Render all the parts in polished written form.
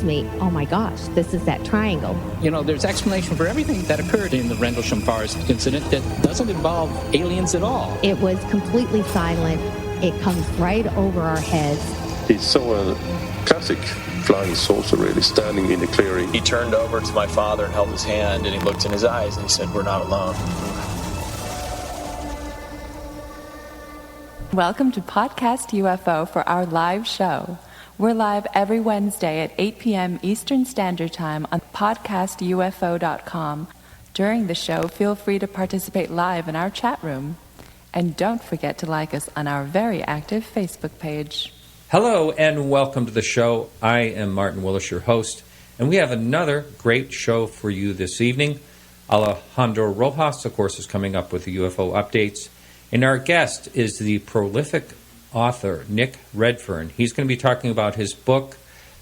me, oh my gosh, this is that triangle. You know, there's explanation for everything that occurred in the Rendlesham Forest incident that doesn't involve aliens at all. It was completely silent. It comes right over our heads. He saw a classic flying saucer really standing in the clearing. He turned over to my father and held his hand, and he looked in his eyes and he said, "We're not alone." Welcome to Podcast UFO for our live show. We're live every Wednesday at 8 p.m. Eastern Standard Time on podcastufo.com. During the show, feel free to participate live in our chat room. And don't forget to like us on our very active Facebook page. Hello and welcome to the show. I am Martin Willis, your host, and we have another great show for you this evening. Alejandro Rojas, of course, is coming up with the UFO updates. And our guest is the prolific author, Nick Redfern. He's going to be talking about his book,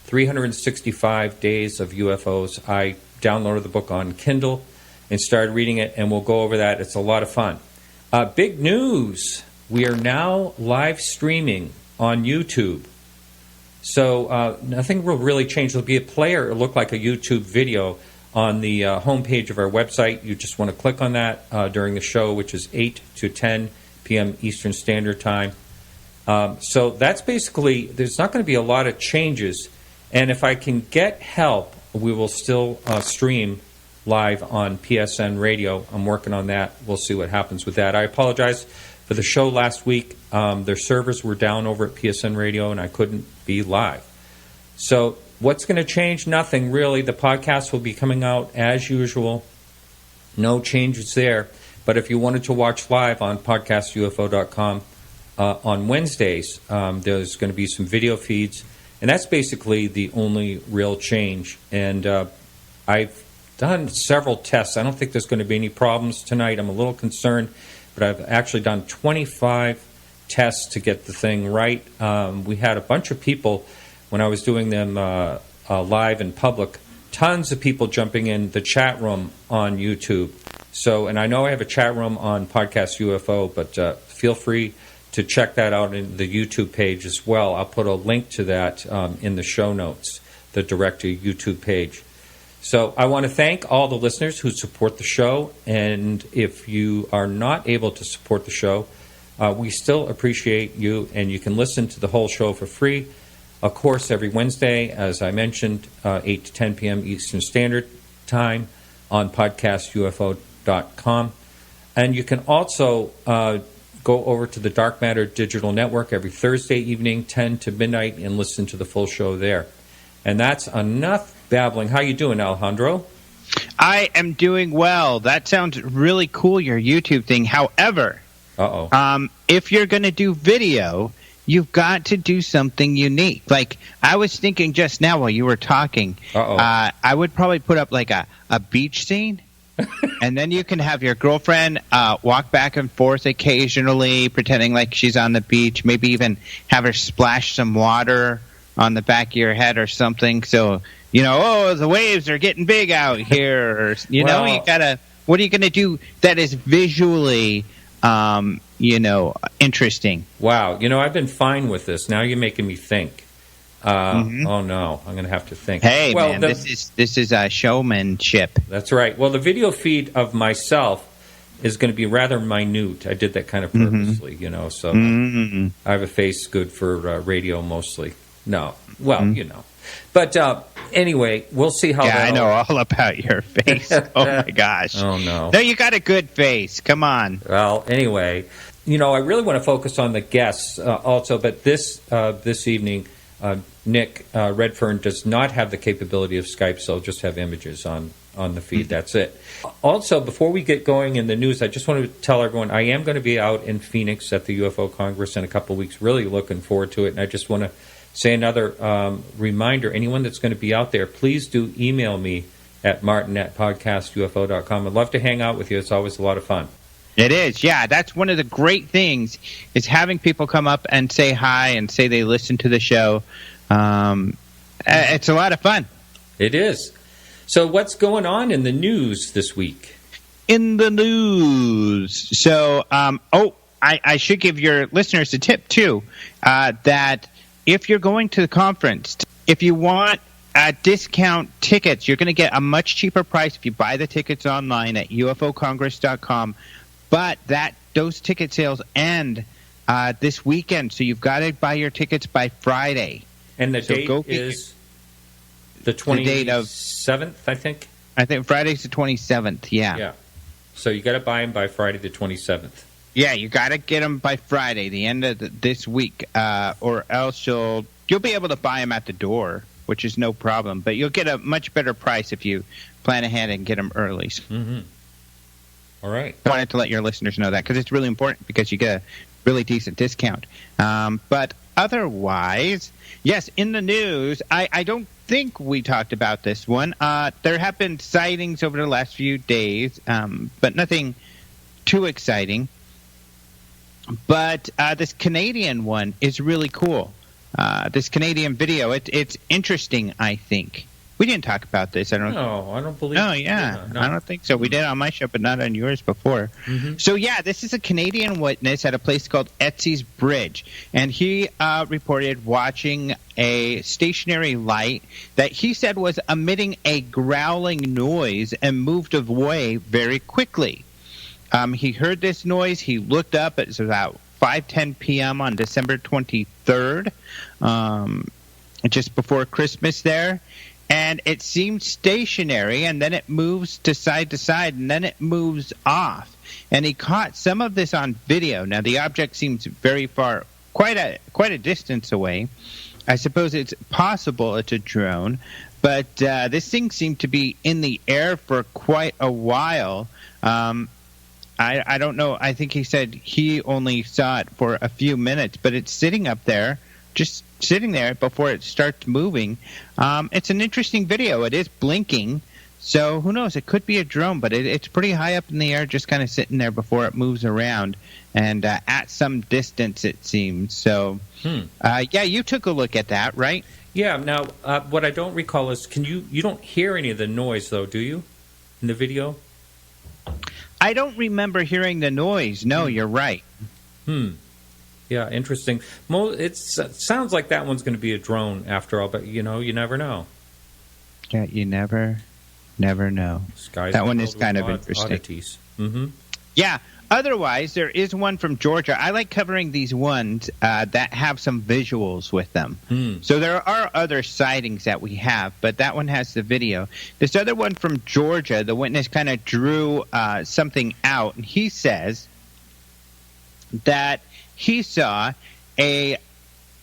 365 Days of UFOs. I downloaded the book on Kindle and started reading it, and we'll go over that. It's a lot of fun. Big news. We are now live streaming on YouTube. So nothing will really change. There'll be a player. It'll look like a YouTube video on the homepage of our website. You just want to click on that during the show, which is 8 to 10 p.m. Eastern Standard Time. So that's basically, there's not going to be a lot of changes. And if I can get help, we will still stream live on PSN Radio. I'm working on that. We'll see what happens with that. I apologize for the show last week. Their servers were down over at PSN Radio, and I couldn't be live. So what's going to change? Nothing, really. The podcast will be coming out as usual. No changes there. But if you wanted to watch live on podcastufo.com on Wednesdays, there's going to be some video feeds. And that's basically the only real change. And I've done several tests. I don't think there's going to be any problems tonight. I'm a little concerned. But I've actually done 25 tests to get the thing right. We had a bunch of people, when I was doing them live in public, tons of people jumping in the chat room on YouTube. So, and I know I have a chat room on Podcast UFO, but feel free to check that out in the YouTube page as well. I'll put a link to that in the show notes, the direct to YouTube page. So I want to thank all the listeners who support the show, and if you are not able to support the show, we still appreciate you, and you can listen to the whole show for free. Of course, every Wednesday, as I mentioned, 8 to 10 p.m. Eastern Standard Time on podcastufo.com. And you can also go over to the Dark Matter Digital Network every Thursday evening, 10 to midnight, and listen to the full show there. And that's enough babbling. How you doing, Alejandro? I am doing well. That sounds really cool, your YouTube thing. However, if you're going to do video, you've got to do something unique. Like, I was thinking just now while you were talking, I would probably put up like a beach scene, and then you can have your girlfriend walk back and forth occasionally, pretending like she's on the beach, maybe even have her splash some water on the back of your head or something. So, you know, the waves are getting big out here. Or, you know, you gotta, what are you going to do that is visually, interesting? Wow. You know, I've been fine with this. Now you're making me think. Oh, no. I'm going to have to think. Hey, man, this is showmanship. That's right. Well, the video feed of myself is going to be rather minute. I did that kind of purposely, so I have a face good for radio mostly. No. Well, But anyway, we'll see how I know all about your face. Oh, my gosh. Oh, no. No, you got a good face. Come on. Well, anyway, I really want to focus on the guests also, but this evening, Nick Redfern does not have the capability of Skype, so I'll just have images on the feed. That's it. Also, before we get going in the news, I just want to tell everyone I am going to be out in Phoenix at the UFO Congress in a couple of weeks. Really looking forward to it, and I just want to say another reminder, anyone that's going to be out there, please do email me at martin@podcastufo.com. I'd love to hang out with you. It's always a lot of fun. It is, yeah. That's one of the great things is having people come up and say hi and say they listen to the show. It's a lot of fun. It is. So what's going on in the news this week? In the news. So, I should give your listeners a tip, too, that if you're going to the conference, if you want discount tickets. You're going to get a much cheaper price if you buy the tickets online at ufocongress.com. But those ticket sales end this weekend, so you've got to buy your tickets by Friday. And the date is the 27th, I think? I think Friday's the 27th, yeah. Yeah. So you got to buy them by Friday the 27th. Yeah, you got to get them by Friday, the end of this week, or else you'll be able to buy them at the door, which is no problem. But you'll get a much better price if you plan ahead and get them early. Mm-hmm. All right. I wanted to let your listeners know that because it's really important because you get a really decent discount. But otherwise, yes, in the news, I don't think we talked about this one. There have been sightings over the last few days, but nothing too exciting. But this Canadian one is really cool. This Canadian video, it's interesting, I think. We didn't talk about this. I don't believe. Oh, yeah. No. I don't think so. We did on my show, but not on yours before. Mm-hmm. So, yeah, this is a Canadian witness at a place called Etsy's Bridge. And he reported watching a stationary light that he said was emitting a growling noise and moved away very quickly. He heard this noise. He looked up. It was about 5:10 p.m. on December 23rd, just before Christmas there. And it seemed stationary, and then it moves to side, and then it moves off. And he caught some of this on video. Now, the object seems very far, quite a distance away. I suppose it's possible it's a drone, but this thing seemed to be in the air for quite a while. I don't know. I think he said he only saw it for a few minutes, but it's sitting up there, just sitting there before it starts moving. It's an interesting video. It is blinking, so who knows? It could be a drone, but it's pretty high up in the air, just kind of sitting there before it moves around, and at some distance, it seems. So, yeah, you took a look at that, right? Yeah. Now, what I don't recall is, you don't hear any of the noise, though, do you, in the video? I don't remember hearing the noise. No, you're right. Yeah, interesting. It sounds like that one's going to be a drone after all, but, you never know. Yeah, you never know. That one is kind of interesting. Oddities. Mm-hmm. Yeah. Otherwise, there is one from Georgia. I like covering these ones that have some visuals with them. So there are other sightings that we have, but that one has the video. This other one from Georgia, the witness kind of drew something out, and he says that he saw a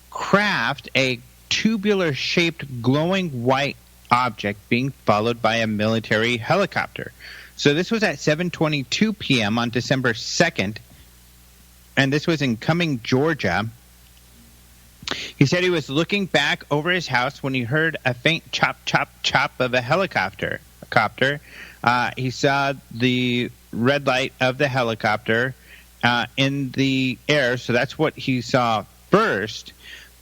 craft, a tubular-shaped glowing white object being followed by a military helicopter. So this was at 7:22 p.m. on December 2nd, and this was in Cumming, Georgia. He said he was looking back over his house when he heard a faint chop, chop, chop of a helicopter. He saw the red light of the helicopter in the air, so that's what he saw first.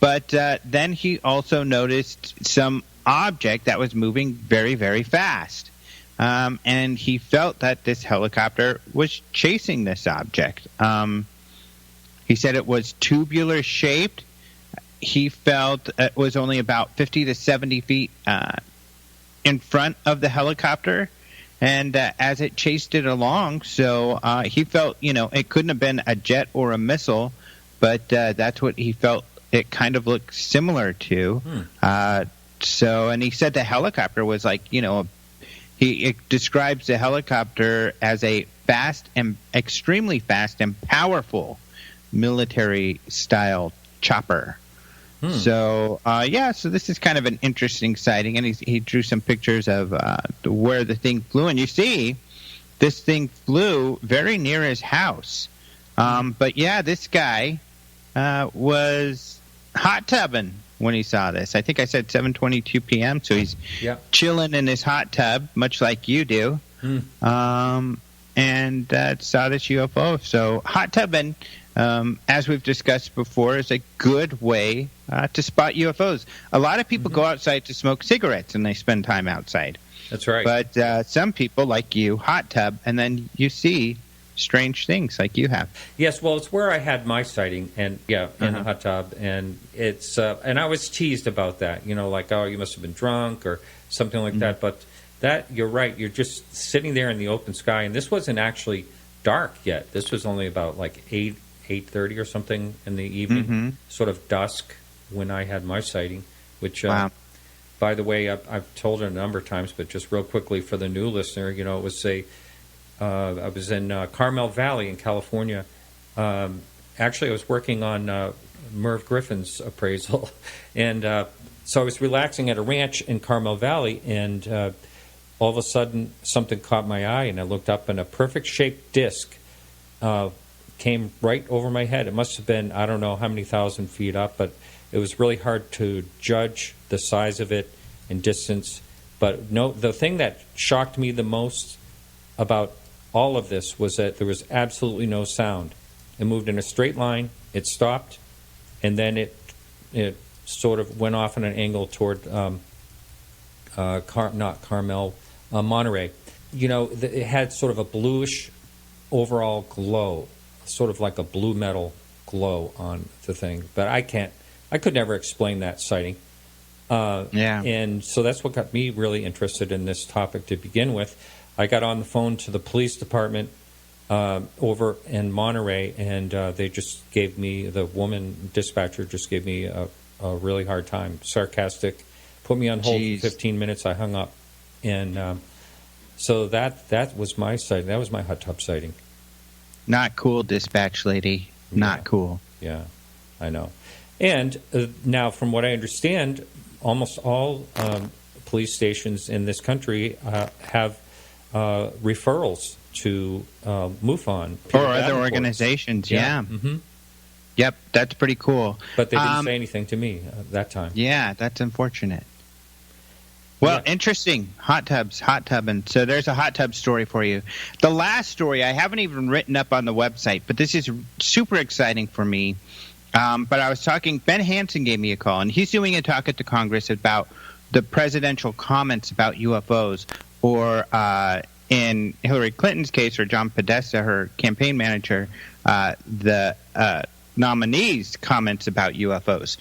But then he also noticed some object that was moving very, very fast. And he felt that this helicopter was chasing this object. He said it was tubular shaped. He felt it was only about 50 to 70 feet in front of the helicopter. And as it chased it along, so he felt, it couldn't have been a jet or a missile, but that's what he felt it kind of looked similar to. And he said the helicopter was like, He describes the helicopter as a extremely fast and powerful military-style chopper. So, so this is kind of an interesting sighting, and he drew some pictures of where the thing flew. And you see, this thing flew very near his house. But, yeah, this guy was hot tubbing when he saw this. I think I said 7:22 p.m., so he's chilling in his hot tub, much like you do, and saw this UFO. So hot tubbing, as we've discussed before, is a good way to spot UFOs. A lot of people go outside to smoke cigarettes, and they spend time outside. That's right. But some people, like you, hot tub, and then you see strange things like you have. Yes, well, it's where I had my sighting, and in the hot tub, and it's and I was teased about that, like, oh, you must have been drunk or something like that. But that, you're right, you're just sitting there in the open sky, and this wasn't actually dark yet. This was only about like 8:30 or something in the evening, sort of dusk when I had my sighting. Which, by the way, I've told it a number of times, but just real quickly for the new listener, it was I was in Carmel Valley in California. Actually, I was working on Merv Griffin's appraisal. And so I was relaxing at a ranch in Carmel Valley, and all of a sudden something caught my eye, and I looked up, and a perfect-shaped disc came right over my head. It must have been, I don't know how many thousand feet up, but it was really hard to judge the size of it and distance. But no, the thing that shocked me the most about all of this was that there was absolutely no sound. It moved in a straight line, it stopped, and then it sort of went off at an angle toward Monterey. It had sort of a bluish overall glow, sort of like a blue metal glow on the thing. But I could never explain that sighting. And so that's what got me really interested in this topic to begin with. I got on the phone to the police department over in Monterey, and they just gave me, the woman dispatcher just gave me a really hard time, sarcastic, put me on hold for 15 minutes. I hung up. And so that was my sighting. That was my hot tub sighting. Not cool, dispatch lady. Not cool. Yeah, I know. And now, from what I understand, almost all police stations in this country have referrals to MUFON. Or other organizations, yeah. Mm-hmm. Yep, that's pretty cool. But they didn't say anything to me that time. Yeah, that's unfortunate. Well, interesting. Hot tubbing. So there's a hot tub story for you. The last story I haven't even written up on the website, but this is super exciting for me. But I was talking, Ben Hansen gave me a call, and he's doing a talk at the Congress about the presidential comments about UFOs, or in Hillary Clinton's case, or John Podesta, her campaign manager, the nominee's comments about UFOs.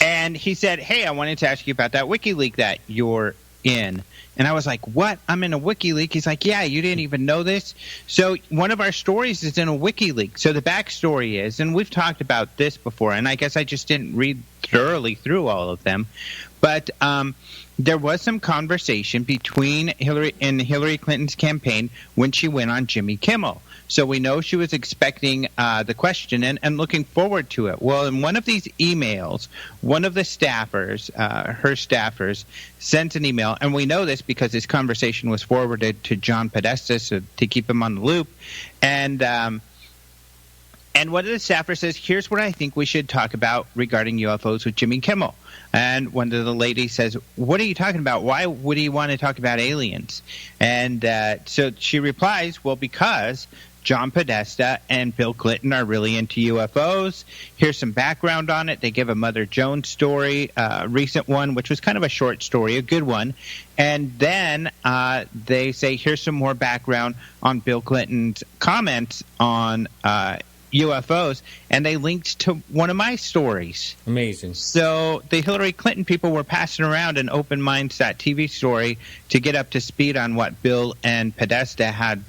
And he said, hey, I wanted to ask you about that WikiLeaks that you're in. And I was like, what? I'm in a WikiLeaks? He's like, yeah, you didn't even know this? So one of our stories is in a WikiLeaks. So the backstory is, and we've talked about this before, and I guess I just didn't read thoroughly through all of them, but there was some conversation between Hillary Clinton's campaign when she went on Jimmy Kimmel. So we know she was expecting the question and looking forward to it. Well, in one of these emails, one of the staffers, her staffers, sent an email, and we know this because this conversation was forwarded to John Podesta to keep him on the loop. And one of the staffers says, here's what I think we should talk about regarding UFOs with Jimmy Kimmel. And one of the ladies says, what are you talking about? Why would he want to talk about aliens? And so she replies, well, because John Podesta and Bill Clinton are really into UFOs. Here's some background on it. They give a Mother Jones story, a recent one, which was kind of a short story, a good one. And then they say, here's some more background on Bill Clinton's comments on UFOs, and they linked to one of my stories. Amazing. So the Hillary Clinton people were passing around an Open Minds TV story to get up to speed on what Bill and Podesta had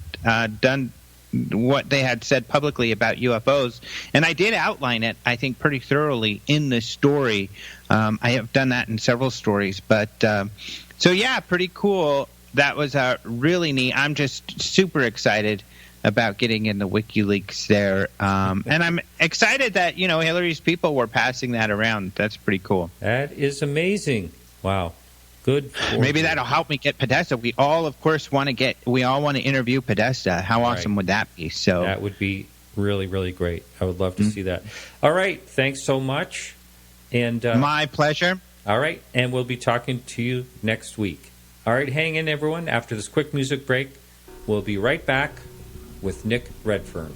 done, what they had said publicly about UFOs. And I did outline it, I think, pretty thoroughly in this story. I have done that in several stories. But so, yeah, pretty cool. That was really neat. I'm just super excited about getting in the WikiLeaks there. And I'm excited that, Hillary's people were passing that around. That's pretty cool. That is amazing. Wow. Good. Maybe that'll help me get Podesta. We all, of course, want to interview Podesta. How awesome would that be? So that would be really, really great. I would love to see that. All right. Thanks so much. And my pleasure. All right. And we'll be talking to you next week. All right. Hang in, everyone. After this quick music break, we'll be right back with Nick Redfern.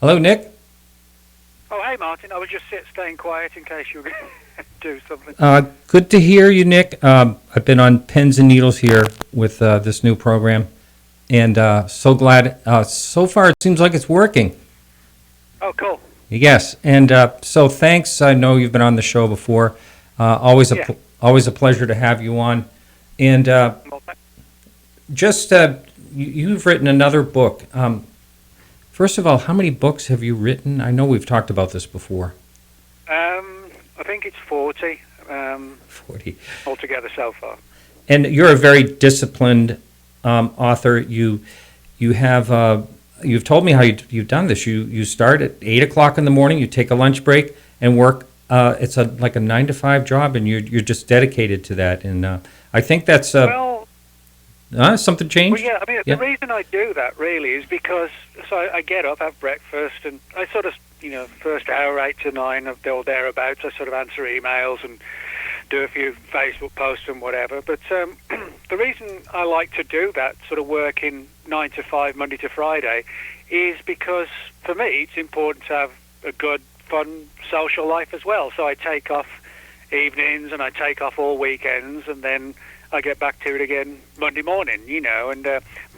Hello, Nick. Oh, hey, Martin. I was just staying quiet in case you were going to do something. Good to hear you, Nick. I've been on pins and needles here with this new program, and so glad. So far, it seems like it's working. Oh, cool. Yes, and so thanks. I know you've been on the show before. Always a pleasure to have you on. And you've written another book. First of all, how many books have you written? I know we've talked about this before. I think it's 40. 40 altogether so far. And you're a very disciplined author. You have. You've told me how you've done this. You start at 8 o'clock in the morning. You take a lunch break and work. It's like a 9 to 5 job, and you're just dedicated to that. And I think that's something changed. Well, yeah. I mean, the reason I do that really is because I get up, have breakfast, and I sort of first hour 8 to 9 or thereabouts. I sort of answer emails and do a few Facebook posts and whatever. But the reason I like to do that sort of work in 9 to 5, Monday to Friday, is because for me it's important to have a good, fun social life as well. So I take off evenings and I take off all weekends, and then I get back to it again Monday morning, and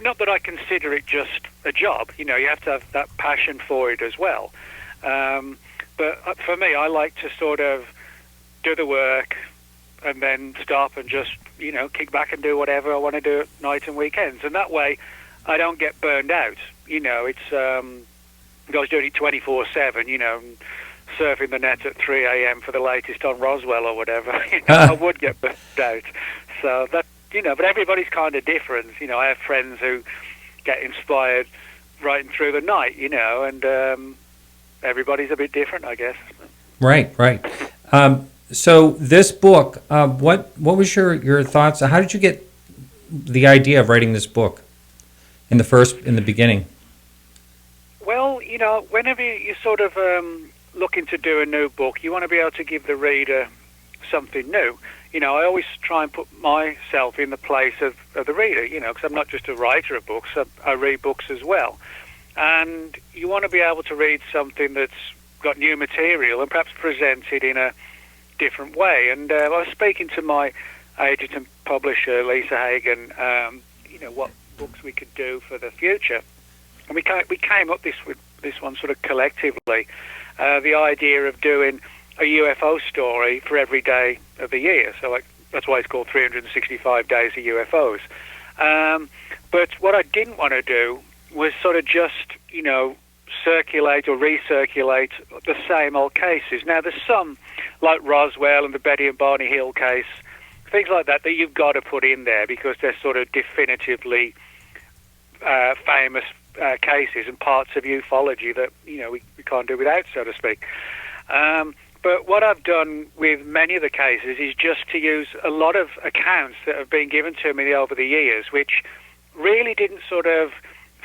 not that I consider it just a job. You have to have that passion for it as well. But for me, I like to sort of do the work and then stop and just, kick back and do whatever I want to do at night and weekends. And that way I don't get burned out. It's, I was doing it 24/7, surfing the net at 3 a.m. for the latest on Roswell or whatever. I would get burned out. So that, but everybody's kind of different. I have friends who get inspired right through the night, and everybody's a bit different, I guess. Right. So this book, what was your thoughts? How did you get the idea of writing this book in the beginning? Well, whenever you're sort of looking to do a new book, you want to be able to give the reader something new. I always try and put myself in the place of the reader, because I'm not just a writer of books, I read books as well. And you want to be able to read something that's got new material and perhaps present it in a different way. And I was speaking to my agent and publisher, Lisa Hagen, what books we could do for the future. And we came up with this one sort of collectively, the idea of doing a UFO story for every day of the year. So that's why it's called 365 Days of UFOs. But what I didn't want to do was sort of just, circulate or recirculate the same old cases. Now, there's some, like Roswell and the Betty and Barney Hill case, things like that you've got to put in there because they're sort of definitively famous cases and parts of ufology that, we can't do without, so to speak. But what I've done with many of the cases is just to use a lot of accounts that have been given to me over the years, which really didn't sort of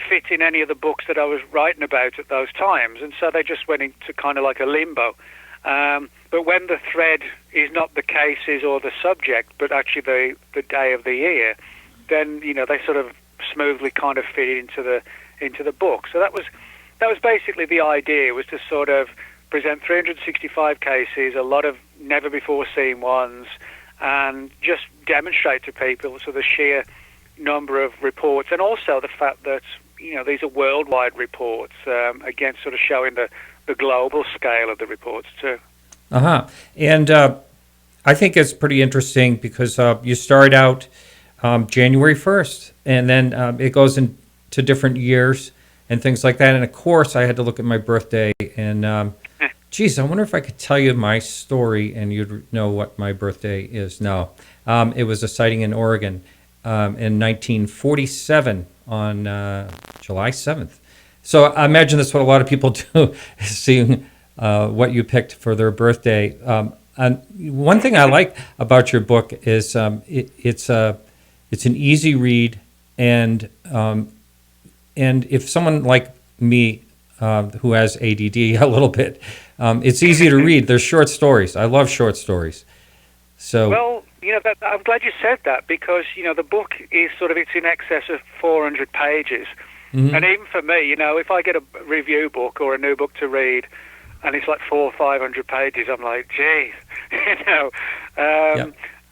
fit in any of the books that I was writing about at those times, and so they just went into kind of like a limbo. But when the thread is not the cases or the subject, but actually the day of the year, then they sort of smoothly kind of fit into the book. So that was basically the idea, was to sort of present 365 cases, a lot of never before seen ones, and just demonstrate to people the sheer number of reports, and also the fact that these are worldwide reports, again sort of showing the global scale of the reports too. And I think it's pretty interesting because you start out January 1st, and then it goes into different years and things like that. And of course I had to look at my birthday, and geez, I wonder if I could tell you my story and you'd know what my birthday is. No, it was a sighting in Oregon in 1947 on July 7th. So I imagine that's what a lot of people do, seeing what you picked for their birthday. And one thing I like about your book is it's an easy read, and if someone like me who has ADD a little bit, it's easy to read. They're short stories. I love short stories. So well, I'm glad you said that, because the book is it's in excess of 400 pages, And even for me, if I get a review book or a new book to read, and it's like 400 or 500 pages, I'm like, geez,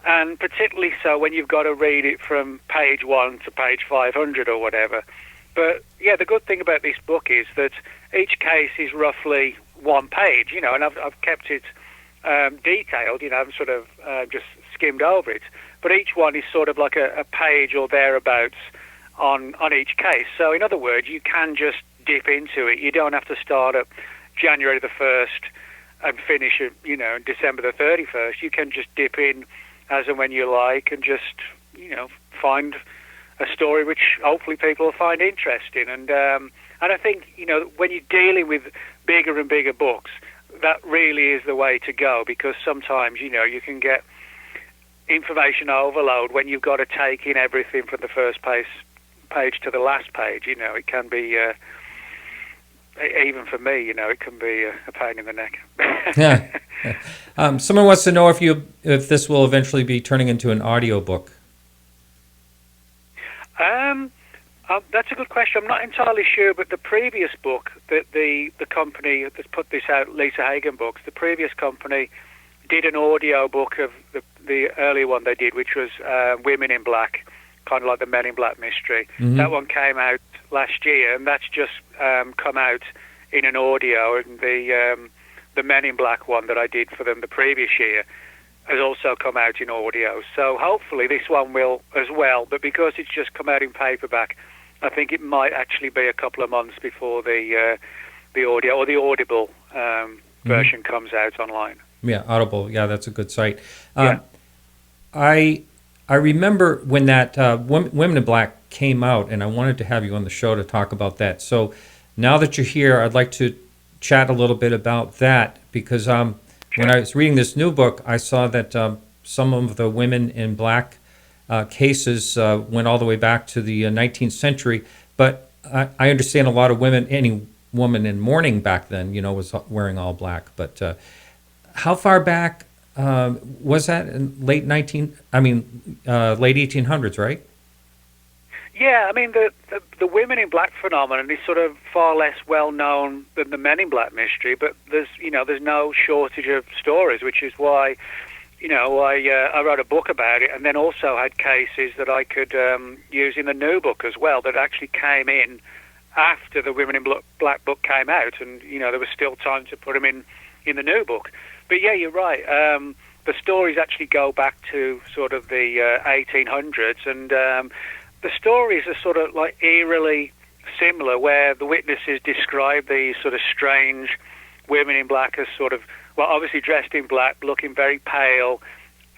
And particularly so when you've got to read it from page 1 to page 500 or whatever. But yeah, the good thing about this book is that each case is roughly 1 page, and I've kept it detailed, I've sort of just skimmed over it. But each one is sort of like a page or thereabouts on each case. So in other words, you can just dip into it. You don't have to start at January the 1st and finish at, December the 31st. You can just dip in as and when you like and just, find a story which hopefully people will find interesting. And I think, when you're dealing with bigger and bigger books, that really is the way to go, because sometimes, you can get information overload when you've got to take in everything from the first page to the last page. It can be, even for me, it can be a pain in the neck. Yeah. Someone wants to know if this will eventually be turning into an audio book. That's a good question. I'm not entirely sure, but the previous book that the company that's put this out, Lisa Hagen Books, the previous company did an audio book of the earlier one they did, which was Women in Black, kind of like the Men in Black mystery. Mm-hmm. That one came out last year, and that's just come out in an audio. And the Men in Black one that I did for them the previous year has also come out in audio. So hopefully this one will as well. But because it's just come out in paperback, I think it might actually be a couple of months before the audio or the Audible version comes out online. Yeah, Audible. Yeah, that's a good site. I remember when that Women in Black came out, and I wanted to have you on the show to talk about that. So now that you're here, I'd like to chat a little bit about that, because when I was reading this new book, I saw that some of the Women in Black cases went all the way back to the 19th century. But I understand a lot of women, any woman in mourning back then, was wearing all black. But how far back was that? In late 1800s, right? Yeah, I mean the Women in Black phenomenon is sort of far less well known than the Men in Black mystery, but there's no shortage of stories, which is why I wrote a book about it, and then also had cases that I could use in the new book as well that actually came in after the Women in Black book came out, and there was still time to put them in the new book. But yeah, you're right. The stories actually go back to sort of the 1800s, and the stories are sort of like eerily similar, where the witnesses describe these sort of strange women in black as sort of, well, obviously dressed in black, looking very pale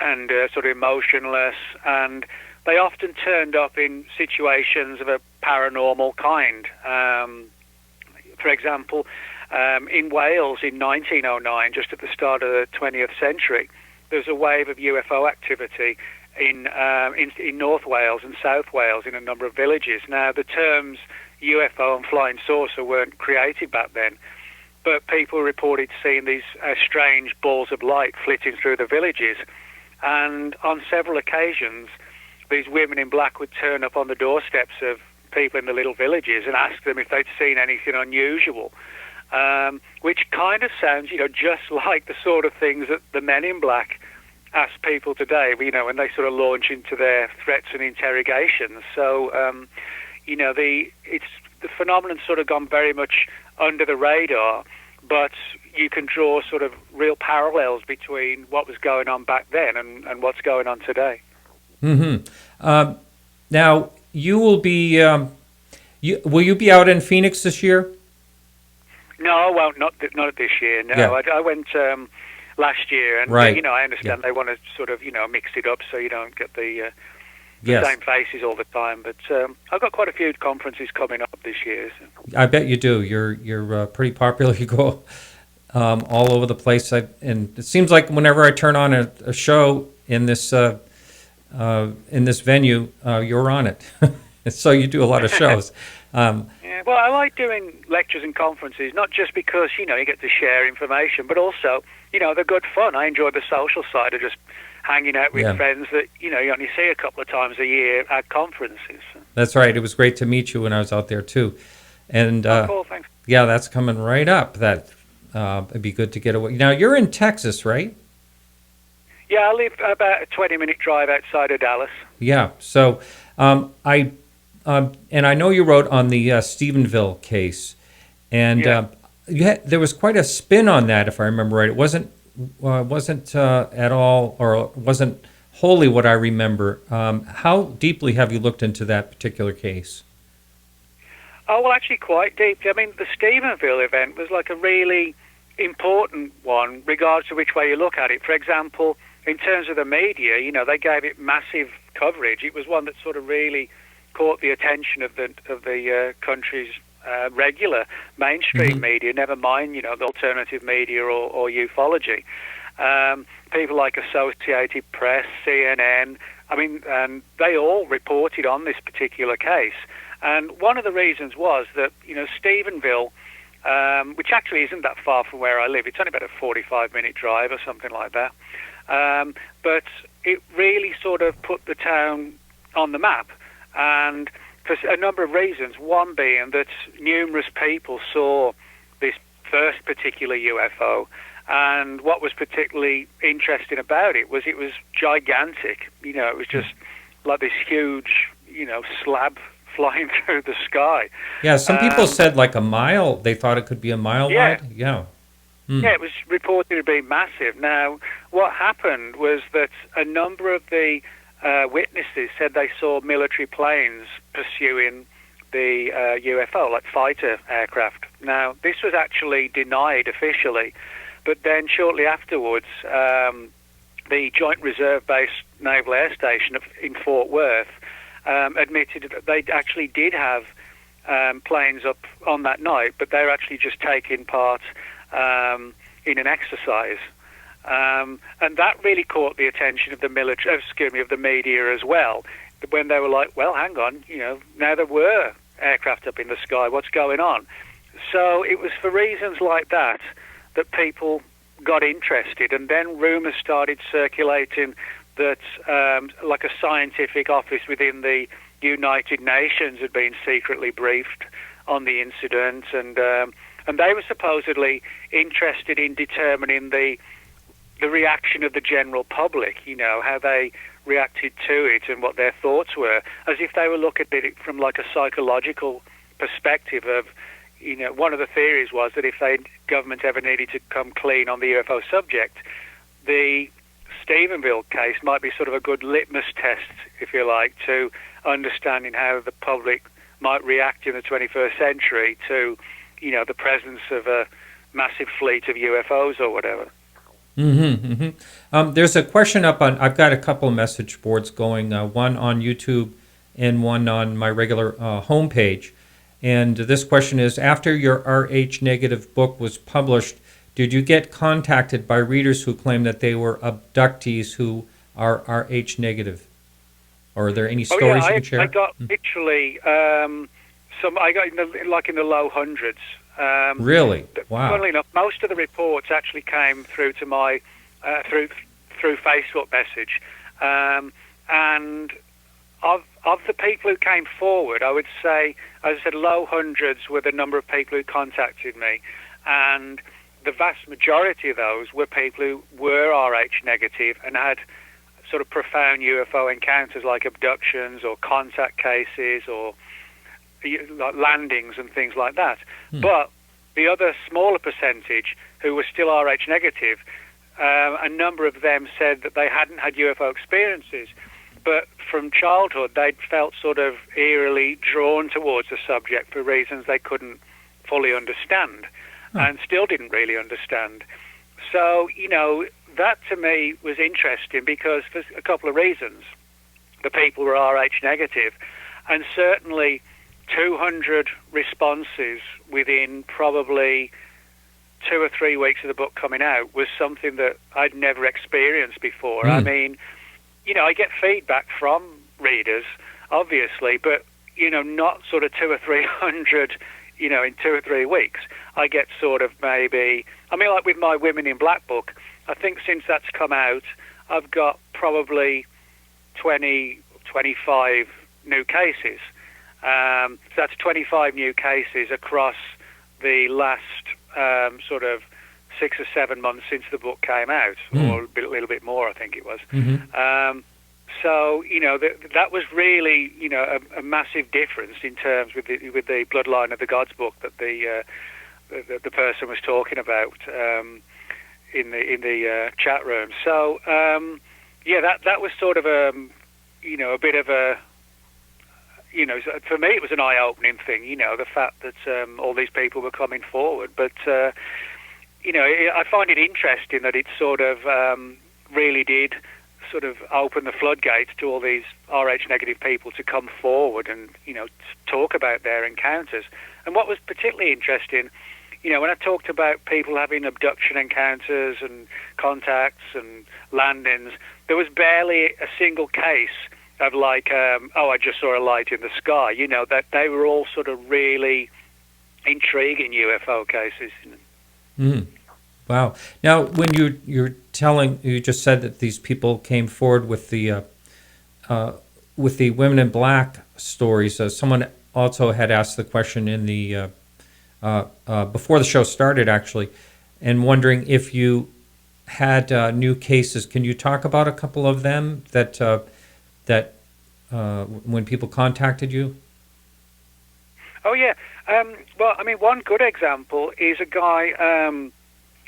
and sort of emotionless, and they often turned up in situations of a paranormal kind. For example, in Wales in 1909, just at the start of the 20th century, there was a wave of UFO activity in North Wales and South Wales in a number of villages. Now, the terms UFO and flying saucer weren't created back then, but people reported seeing these strange balls of light flitting through the villages. And on several occasions, these women in black would turn up on the doorsteps of people in the little villages and ask them if they'd seen anything unusual, which kind of sounds, just like the sort of things that the Men in Black ask people today, when they sort of launch into their threats and interrogations. So, the phenomenon's sort of gone very much under the radar, but you can draw sort of real parallels between what was going on back then and what's going on today. Mm-hmm. Now, you will be, will you be out in Phoenix this year? No, well, not this year. No, yeah. I went last year, and right. I understand they want to sort of mix it up so you don't get the same faces all the time. But I've got quite a few conferences coming up this year. So. I bet you do. You're pretty popular. You go all over the place, and it seems like whenever I turn on a show in this venue, you're on it. So you do a lot of shows. Yeah, well, I like doing lectures and conferences, not just because, you get to share information, but also, they're good fun. I enjoy the social side of just hanging out with friends that, you only see a couple of times a year at conferences. That's right. It was great to meet you when I was out there, too. And cool, thanks. Yeah, that's coming right up. It'd be good to get away. Now, you're in Texas, right? Yeah, I live about a 20-minute drive outside of Dallas. Yeah. So and I know you wrote on the Stephenville case, and there was quite a spin on that, if I remember right. It wasn't at all, or wasn't wholly what I remember. How deeply have you looked into that particular case? Oh, well, actually quite deeply. I mean, the Stephenville event was like a really important one, regardless of which way you look at it. For example, in terms of the media, they gave it massive coverage. It was one that sort of really caught the attention of the country's regular mainstream media, never mind, the alternative media or ufology. People like Associated Press, CNN, and they all reported on this particular case. And one of the reasons was that, Stephenville, which actually isn't that far from where I live, it's only about a 45-minute drive or something like that, but it really sort of put the town on the map, and for a number of reasons, one being that numerous people saw this first particular UFO, and what was particularly interesting about it was gigantic. It was just like this huge, slab flying through the sky. Yeah, some people said like a mile. They thought it could be a mile wide. Yeah. Yeah, it was reported to be massive. Now, what happened was that a number of the witnesses said they saw military planes pursuing the UFO, like fighter aircraft. Now, this was actually denied officially, but then shortly afterwards, the Joint Reserve Base Naval Air Station in Fort Worth admitted that they actually did have planes up on that night, but they were actually just taking part in an exercise. And that really caught the attention of the of the media as well, when they were like, well, hang on, now there were aircraft up in the sky, what's going on? So it was for reasons like that people got interested, and then rumors started circulating that like a scientific office within the United Nations had been secretly briefed on the incident, and they were supposedly interested in determining the reaction of the general public, how they reacted to it and what their thoughts were, as if they were looking at it from like a psychological perspective of, one of the theories was that if the government ever needed to come clean on the UFO subject, the Stephenville case might be sort of a good litmus test, if you like, to understanding how the public might react in the 21st century to, the presence of a massive fleet of UFOs or whatever. There's a question up on, I've got a couple of message boards going, one on YouTube and one on my regular homepage. And this question is, after your RH negative book was published, did you get contacted by readers who claim that they were abductees who are RH negative? Or are there any stories you can share? I got literally I got in the low hundreds. Really? Wow. Funnily enough, most of the reports actually came through to my through Facebook message, and of the people who came forward, I would say, as I said, low hundreds were the number of people who contacted me, and the vast majority of those were people who were RH negative and had sort of profound UFO encounters, like abductions or contact cases or landings and things like that. But the other smaller percentage who were still RH negative, a number of them said that they hadn't had UFO experiences, but from childhood they'd felt sort of eerily drawn towards the subject for reasons they couldn't fully understand and still didn't really understand. So, that to me was interesting because for a couple of reasons. The people were RH negative, and certainly 200 responses within probably 2 or 3 weeks of the book coming out was something that I'd never experienced before. I mean, I get feedback from readers, obviously, but, not sort of 200 or 300, in 2 or 3 weeks. I get sort of maybe, like with my Women in Black book, I think since that's come out, I've got probably 20, 25 new cases. So that's 25 new cases across the last sort of 6 or 7 months since the book came out, or a little bit more, I think it was. So, that was really, a massive difference in terms with the Bloodline of the Gods book that the person was talking about in the chat room. So, that was sort of a bit of a, for me it was an eye-opening thing, the fact that all these people were coming forward. But, I find it interesting that it sort of really did sort of open the floodgates to all these Rh negative people to come forward and, talk about their encounters. And what was particularly interesting, when I talked about people having abduction encounters and contacts and landings, there was barely a single case of like, I just saw a light in the sky. That they were all sort of really intriguing UFO cases. Wow. Now, when you're telling, you just said that these people came forward with the women in black stories. Someone also had asked the question in the before the show started, actually, and wondering if you had new cases. Can you talk about a couple of them that when people contacted you? Oh yeah. Well, I mean, one good example is a guy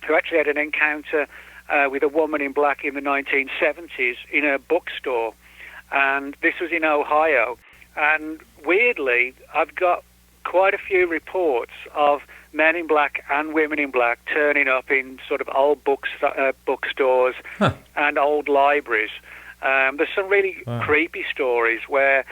who actually had an encounter with a woman in black in the 1970s in a bookstore, and this was in Ohio. And weirdly, I've got quite a few reports of men in black and women in black turning up in sort of old bookstores and old libraries. There's some really creepy stories where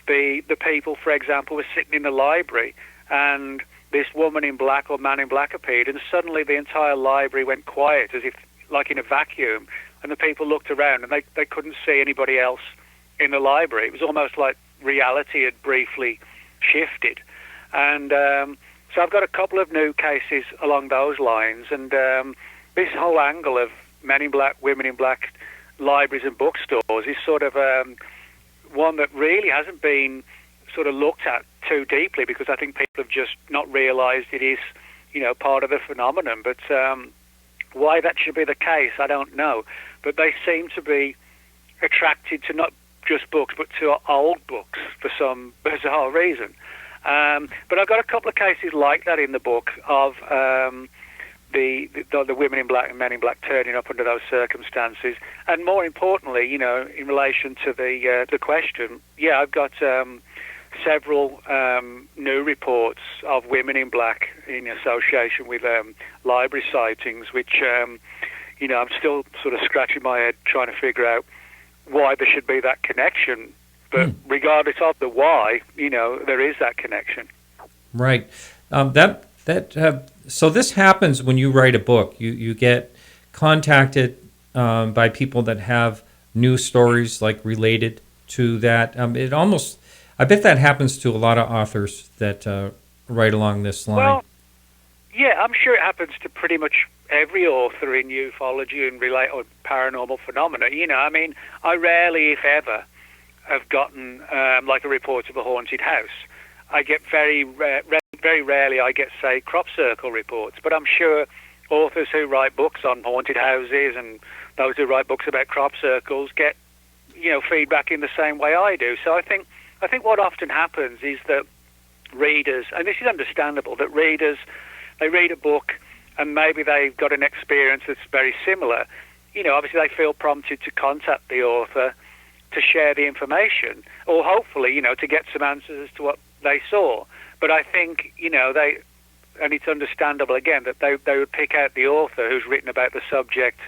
the people, for example, were sitting in the library and this woman in black or man in black appeared, and suddenly the entire library went quiet, as if like in a vacuum, and the people looked around and they couldn't see anybody else in the library. It was almost like reality had briefly shifted. And so I've got a couple of new cases along those lines, and this whole angle of men in black, women in black, libraries and bookstores is sort of one that really hasn't been sort of looked at too deeply, because I think people have just not realized it is, part of the phenomenon. But why that should be the case, I don't know. But they seem to be attracted to not just books, but to old books for some bizarre reason. But I've got a couple of cases like that in the book of the women in black and men in black turning up under those circumstances. And more importantly, in relation to the question, I've got several new reports of women in black in association with library sightings, which, I'm still sort of scratching my head trying to figure out why there should be that connection. But regardless of the why, there is that connection. Right. So this happens when you write a book. You get contacted by people that have new stories like related to that. I bet that happens to a lot of authors that write along this line. Well, yeah, I'm sure it happens to pretty much every author in ufology and or paranormal phenomena. I mean, I rarely, if ever, have gotten like a report of a haunted house. I get very rarely I get, say, crop circle reports, but I'm sure authors who write books on haunted houses and those who write books about crop circles get, feedback in the same way I do. So I think what often happens is that readers, and this is understandable, that readers, they read a book and maybe they've got an experience that's very similar. Obviously they feel prompted to contact the author to share the information, or hopefully, to get some answers as to what they saw. But I think, and it's understandable again, that they would pick out the author who's written about the subject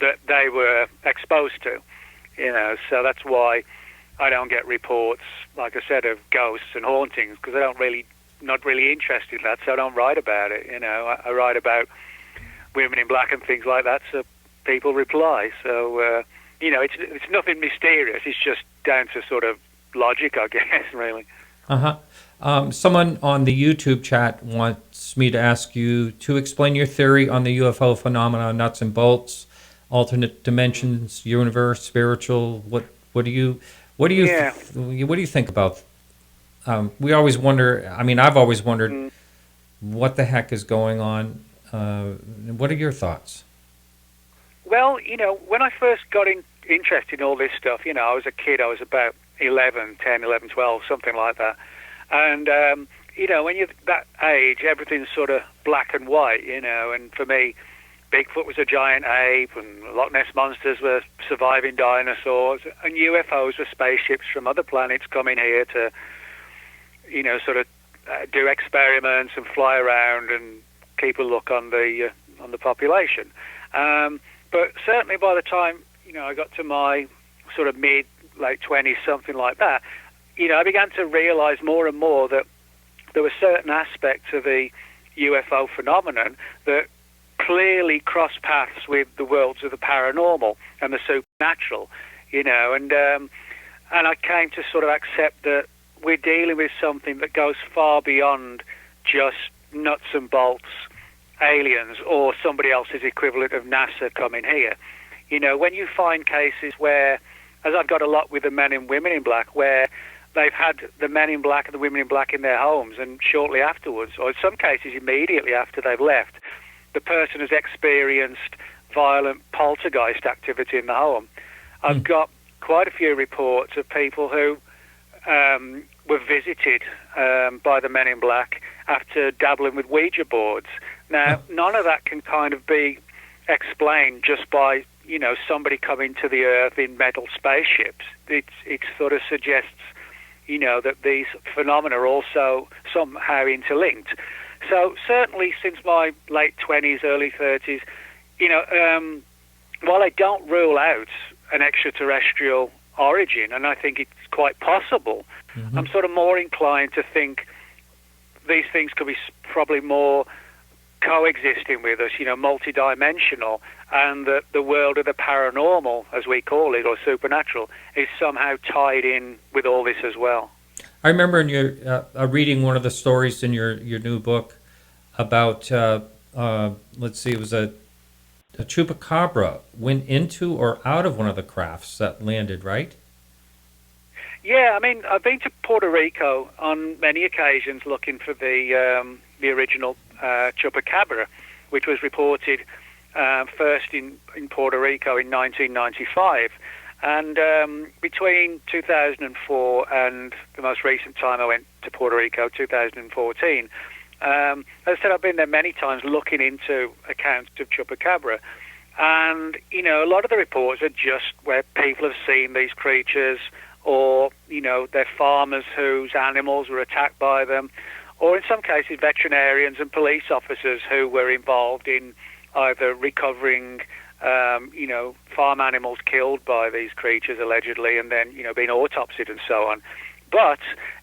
that they were exposed to, so that's why I don't get reports, like I said, of ghosts and hauntings, because not really interested in that, so I don't write about it. I write about women in black and things like that, so people reply. So, it's nothing mysterious. It's just down to sort of logic, I guess, really. Someone on the YouTube chat wants me to ask you to explain your theory on the UFO phenomena, nuts and bolts. alternate dimensions, universe, spiritual? What do you think about? We always wonder. I mean, I've always wondered what the heck is going on. What are your thoughts? Well, when I first got interested in all this stuff, I was a kid. I was about 11, 12, something like that. And, when you're that age, everything's sort of black and white, and for me, Bigfoot was a giant ape, and Loch Ness monsters were surviving dinosaurs, and UFOs were spaceships from other planets coming here to, sort of do experiments and fly around and keep a look on the population. But certainly by the time, I got to my sort of late 20s, something like that, I began to realize more and more that there were certain aspects of the UFO phenomenon that clearly cross paths with the worlds of the paranormal and the supernatural, and I came to sort of accept that we're dealing with something that goes far beyond just nuts and bolts aliens or somebody else's equivalent of NASA coming here. When you find cases where, as I've got a lot with the men and women in black, where they've had the men in black and the women in black in their homes, and shortly afterwards, or in some cases immediately after they've left, the person has experienced violent poltergeist activity in the home. I've got quite a few reports of people who were visited by the men in black after dabbling with Ouija boards. Now, none of that can kind of be explained just by, somebody coming to the Earth in metal spaceships. It sort of suggests, that these phenomena are also somehow interlinked. So certainly since my late 20s, early 30s, while I don't rule out an extraterrestrial origin, and I think it's quite possible, I'm sort of more inclined to think these things could be probably more coexisting with us, multidimensional, and that the world of the paranormal, as we call it, or supernatural, is somehow tied in with all this as well. I remember in your reading one of the stories in your new book about, let's see, it was a chupacabra went into or out of one of the crafts that landed, right? Yeah, I mean, I've been to Puerto Rico on many occasions looking for the original chupacabra, which was reported first in Puerto Rico in 1995. And between 2004 and the most recent time I went to Puerto Rico, 2014, as I said, I've been there many times looking into accounts of chupacabra. And, a lot of the reports are just where people have seen these creatures, or, they're farmers whose animals were attacked by them, or in some cases veterinarians and police officers who were involved in either recovering, farm animals killed by these creatures allegedly, and then, being autopsied and so on. But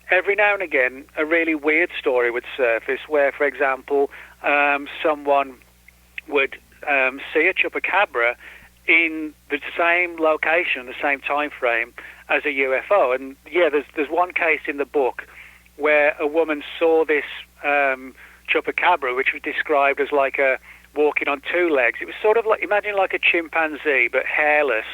every now and again, a really weird story would surface where, for example, someone would see a chupacabra in the same location, the same time frame as a UFO. And yeah, there's one case in the book where a woman saw this chupacabra, which was described as like a walking on two legs. It was sort of like, imagine like a chimpanzee, but hairless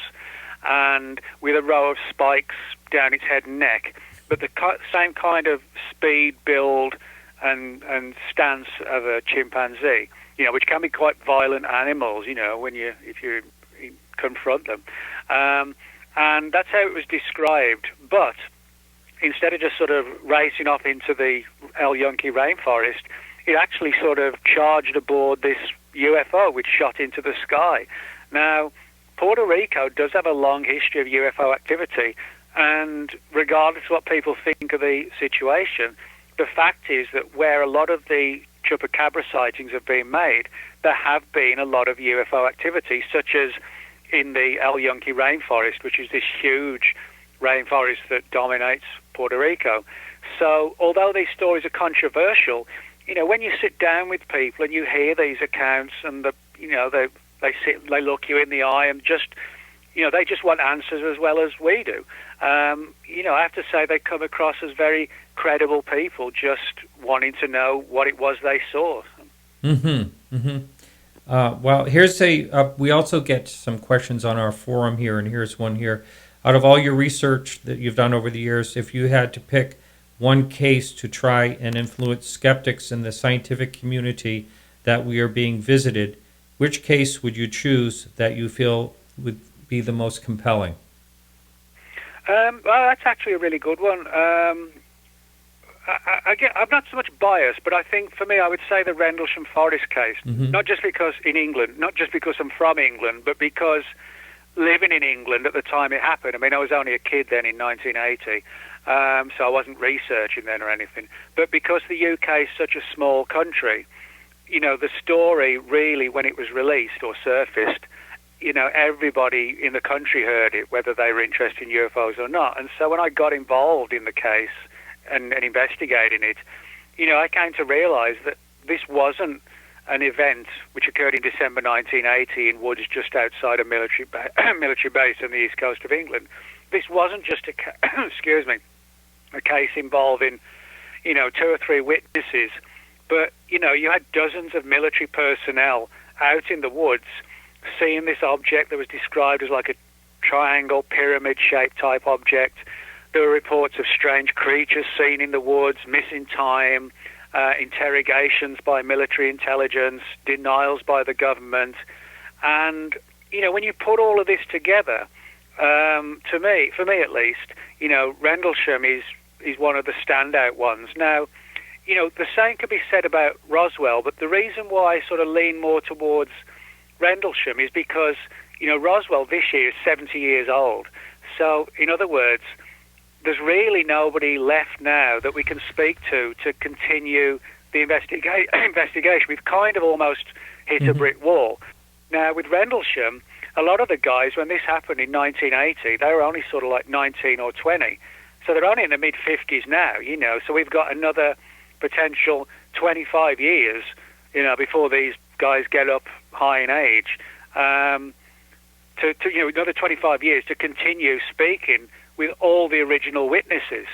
and with a row of spikes down its head and neck, but the same kind of speed, build, and stance of a chimpanzee, which can be quite violent animals, if you confront them. And that's how it was described. But instead of just sort of racing off into the El Yunque rainforest, it actually sort of charged aboard this UFO, which shot into the sky. Now, Puerto Rico does have a long history of UFO activity, and regardless of what people think of the situation, the fact is that where a lot of the chupacabra sightings have been made, there have been a lot of UFO activity, such as in the El Yunque rainforest, which is this huge rainforest that dominates Puerto Rico. So although these stories are controversial, when you sit down with people and you hear these accounts, and they look you in the eye and just, they just want answers as well as we do. I have to say they come across as very credible people, just wanting to know what it was they saw. Well, here's we also get some questions on our forum here, and here's one here. Out of all your research that you've done over the years, if you had to pick one case to try and influence skeptics in the scientific community that we are being visited, which case would you choose that you feel would be the most compelling? Well, that's actually a really good one. I'm not so much biased, but I think for me, I would say the Rendlesham Forest case. Mm-hmm. Not just because I'm from England, but because living in England at the time it happened. I mean, I was only a kid then in 1980, so I wasn't researching then or anything. But because the UK is such a small country, you know, the story really, when it was released or surfaced, you know, everybody in the country heard it, whether they were interested in UFOs or not. And so when I got involved in the case and investigating it, you know, I came to realize that this wasn't an event which occurred in December 1980 in woods just outside a military base on the east coast of England. This wasn't just a case involving, you know, 2 or 3 witnesses, but, you know, you had dozens of military personnel out in the woods seeing this object that was described as like a triangle, pyramid-shaped type object. There were reports of strange creatures seen in the woods, missing time, interrogations by military intelligence, denials by the government. And, you know, when you put all of this together, for me at least, you know, Rendlesham is one of the standout ones. Now, you know, the same could be said about Roswell, but the reason why I sort of lean more towards Rendlesham is because, you know, Roswell this year is 70 years old. So, in other words, there's really nobody left now that we can speak to continue the investigation. We've kind of almost hit a brick wall. Now, with Rendlesham, a lot of the guys, when this happened in 1980, they were only sort of like 19 or 20. So they're only in the mid-50s now, you know. So we've got another potential 25 years, you know, before these guys get up high in age. You know, another 25 years to continue speaking with all the original witnesses.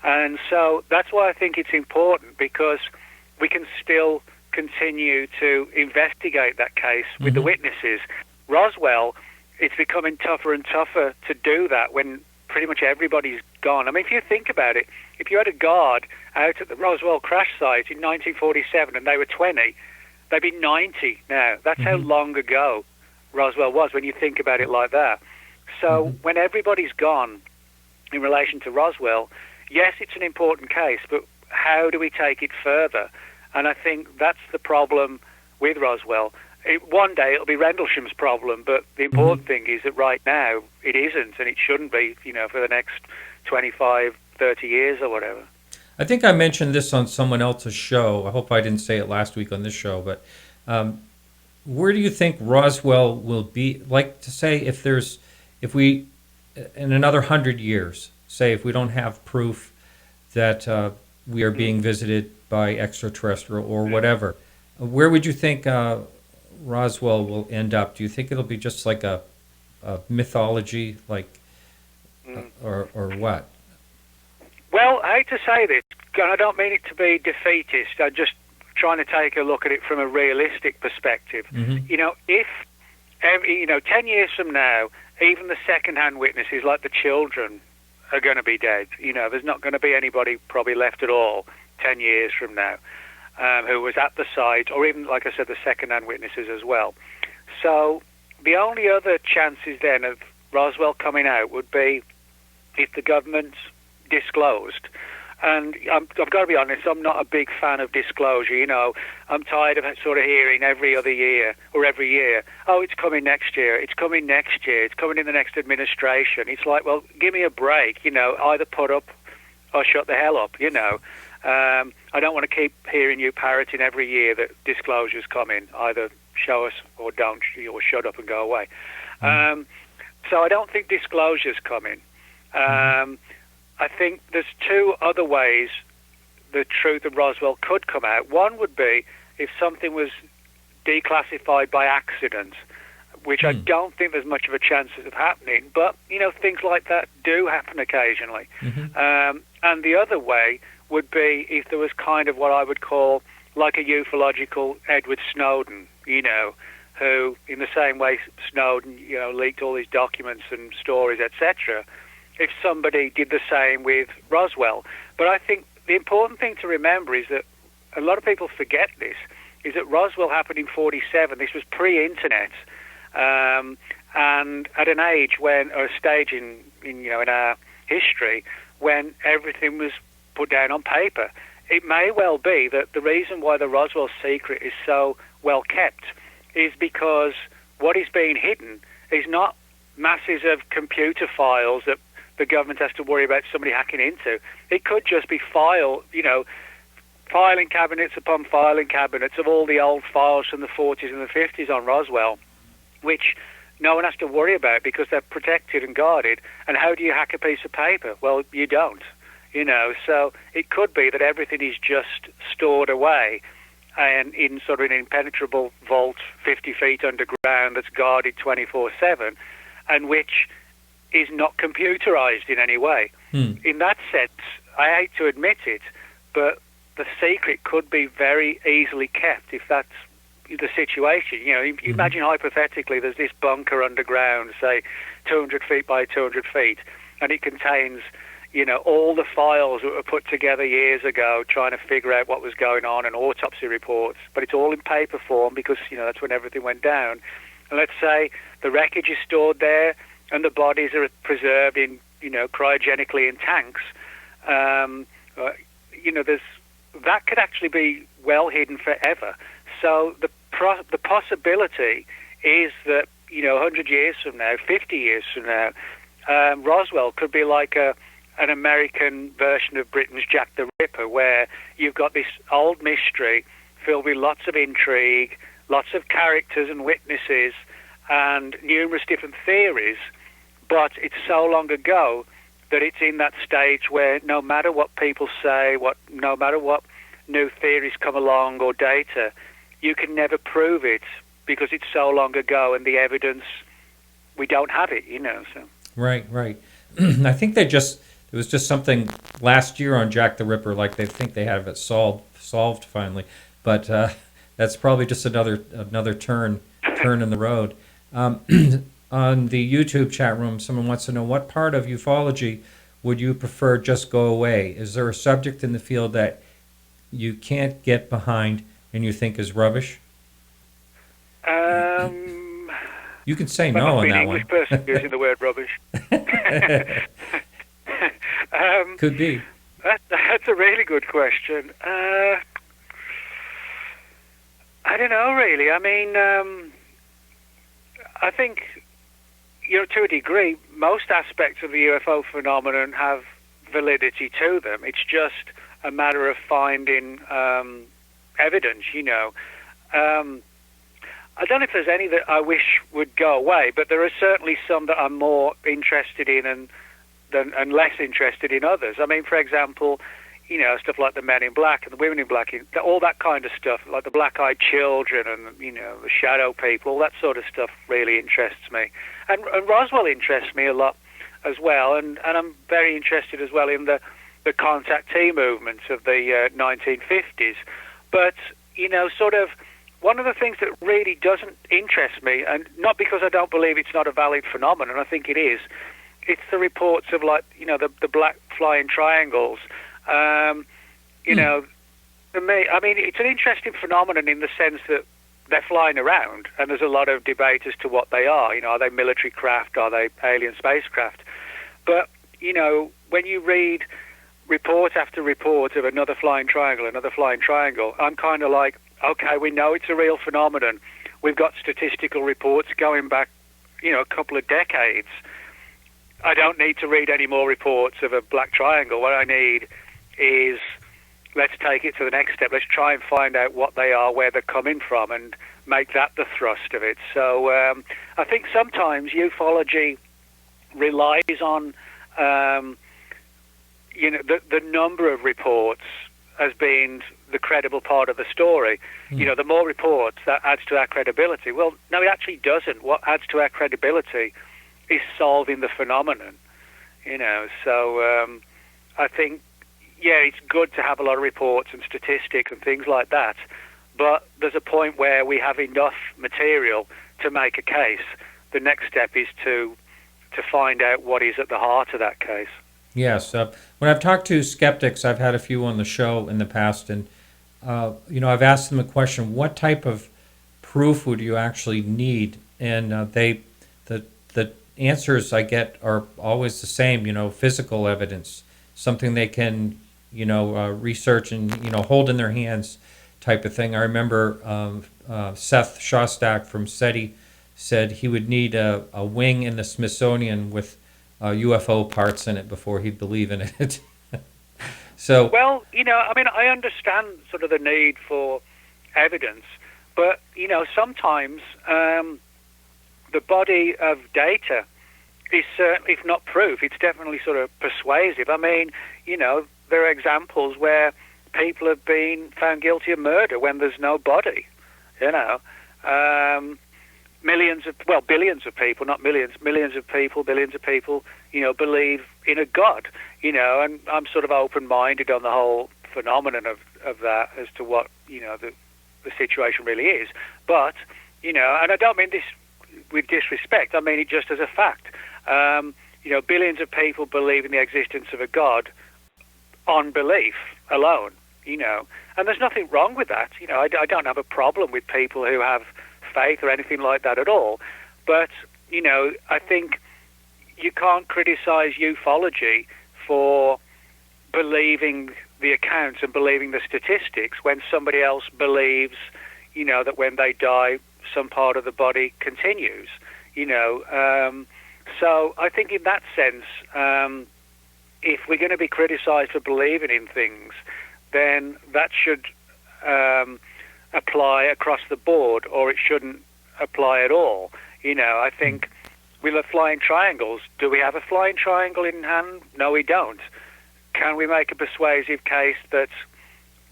And so that's why I think it's important, because we can still continue to investigate that case with the witnesses. Roswell, it's becoming tougher and tougher to do that when pretty much everybody's gone. I mean, if you think about it, if you had a guard out at the Roswell crash site in 1947 and they were 20, they'd be 90 now. That's how long ago Roswell was, when you think about it like that. So when everybody's gone in relation to Roswell, yes, it's an important case, but how do we take it further? And I think that's the problem with Roswell. One day it'll be Rendlesham's problem, but the important thing is that right now it isn't, and it shouldn't be, you know, for the next 25, 30 years or whatever. I think I mentioned this on someone else's show. I hope I didn't say it last week on this show, but where do you think Roswell will be? Like, to say, if we, in another 100 years, say if we don't have proof that we are being visited by extraterrestrial or whatever, where would you think Roswell will end up? Do you think it'll be just like a mythology, like, or what? Well, I hate to say this, and I don't mean it to be defeatist. I'm just trying to take a look at it from a realistic perspective. You know, if 10 years from now, even the second-hand witnesses, like the children, are going to be dead. You know, there's not going to be anybody probably left at all 10 years from now who was at the site, or even, like I said, the second-hand witnesses as well. So the only other chances then of Roswell coming out would be if the government disclosed. And I've got to be honest, I'm not a big fan of disclosure. You know, I'm tired of sort of hearing every other year or every year, oh, it's coming next year, it's coming next year, it's coming in the next administration. It's like, well, give me a break, you know, either put up or shut the hell up, you know. I don't want to keep hearing you parroting every year that disclosure's coming. Either show us or don't, or shut up and go away. So I don't think disclosure's coming. I think there's 2 other ways the truth of Roswell could come out. One would be if something was declassified by accident, which I don't think there's much of a chance of happening, but, you know, things like that do happen occasionally. And the other way would be if there was kind of what I would call like a ufological Edward Snowden, you know, who, in the same way Snowden, leaked all these documents and stories, etc., if somebody did the same with Roswell. But I think the important thing to remember is that a lot of people forget this, is that Roswell happened in 47. This was pre-internet, and at an age when, or a stage in our history when everything was put down on paper. It may well be that the reason why the Roswell secret is so well kept is because what is being hidden is not masses of computer files that the government has to worry about somebody hacking into. It could just be filing cabinets upon filing cabinets of all the old files from the 40s and the 50s on Roswell, which no one has to worry about because they're protected and guarded. And how do you hack a piece of paper? Well, you don't. So it could be that everything is just stored away and in sort of an impenetrable vault 50 feet underground that's guarded 24/7, and which is not computerized in any way. In that sense, I hate to admit it, but the secret could be very easily kept if that's the situation. Imagine hypothetically there's this bunker underground, say 200 feet by 200 feet, and it contains all the files that were put together years ago trying to figure out what was going on and autopsy reports, but it's all in paper form because, that's when everything went down. And let's say the wreckage is stored there and the bodies are preserved in, cryogenically in tanks. That could actually be well hidden forever. So the possibility is that, 100 years from now, 50 years from now, Roswell could be like an American version of Britain's Jack the Ripper, where you've got this old mystery filled with lots of intrigue, lots of characters and witnesses, and numerous different theories, but it's so long ago that it's in that stage where no matter what people say, no matter what new theories come along or data, you can never prove it because it's so long ago and the evidence, we don't have it, So. Right. I think there was just something last year on Jack the Ripper, like they think they have it solved finally, but that's probably just another turn in the road. On the YouTube chat room, someone wants to know, what part of ufology would you prefer just go away? Is there a subject in the field that you can't get behind and you think is rubbish? You can say no on that one. English person using the word rubbish. Could be. That's a really good question. I don't know, really. I mean, I think, to a degree, most aspects of the UFO phenomenon have validity to them. It's just a matter of finding evidence, I don't know if there's any that I wish would go away, but there are certainly some that I'm more interested in and less interested in others. I mean, for example, stuff like the men in black and the women in black, all that kind of stuff, like the black-eyed children and, the shadow people, all that sort of stuff really interests me. And Roswell interests me a lot as well, and I'm very interested as well in the contactee movements of the 1950s. But, sort of, one of the things that really doesn't interest me, and not because I don't believe it's not a valid phenomenon, I think it is, it's the reports of, like, the black flying triangles. To me, I mean, it's an interesting phenomenon in the sense that they're flying around, and there's a lot of debate as to what they are. Are they military craft? Are they alien spacecraft? But, when you read report after report of another flying triangle, I'm kind of like, okay, we know it's a real phenomenon. We've got statistical reports going back, a couple of decades. I don't need to read any more reports of a black triangle. What I need is, let's take it to the next step. Let's try and find out what they are, where they're coming from, and make that the thrust of it. So I think sometimes ufology relies on, the number of reports as being the credible part of the story. The more reports, that adds to our credibility. Well, no, it actually doesn't. What adds to our credibility is solving the phenomenon. So I think, it's good to have a lot of reports and statistics and things like that, but there's a point where we have enough material to make a case. The next step is to find out what is at the heart of that case. Yes. When I've talked to skeptics, I've had a few on the show in the past, and I've asked them a question: what type of proof would you actually need? And the answers I get are always the same. Physical evidence, something they can research and hold in their hands, type of thing. I remember Seth Shostak from SETI said he would need a wing in the Smithsonian with UFO parts in it before he'd believe in it. So, well, I understand sort of the need for evidence, but sometimes the body of data is, if not proof, it's definitely sort of persuasive. I mean, there are examples where people have been found guilty of murder when there's no body. Billions of people, not millions, billions of people, believe in a God, and I'm sort of open-minded on the whole phenomenon of that as to what, the situation really is. But, and I don't mean this with disrespect, I mean it just as a fact. Billions of people believe in the existence of a God on belief alone, and there's nothing wrong with that. I don't have a problem with people who have faith or anything like that at all. But, I think you can't criticize ufology for believing the accounts and believing the statistics when somebody else believes, that when they die, some part of the body continues, So I think in that sense, if we're going to be criticized for believing in things, then that should apply across the board, or it shouldn't apply at all. I think with the flying triangles, do we have a flying triangle in hand? No, we don't. Can we make a persuasive case that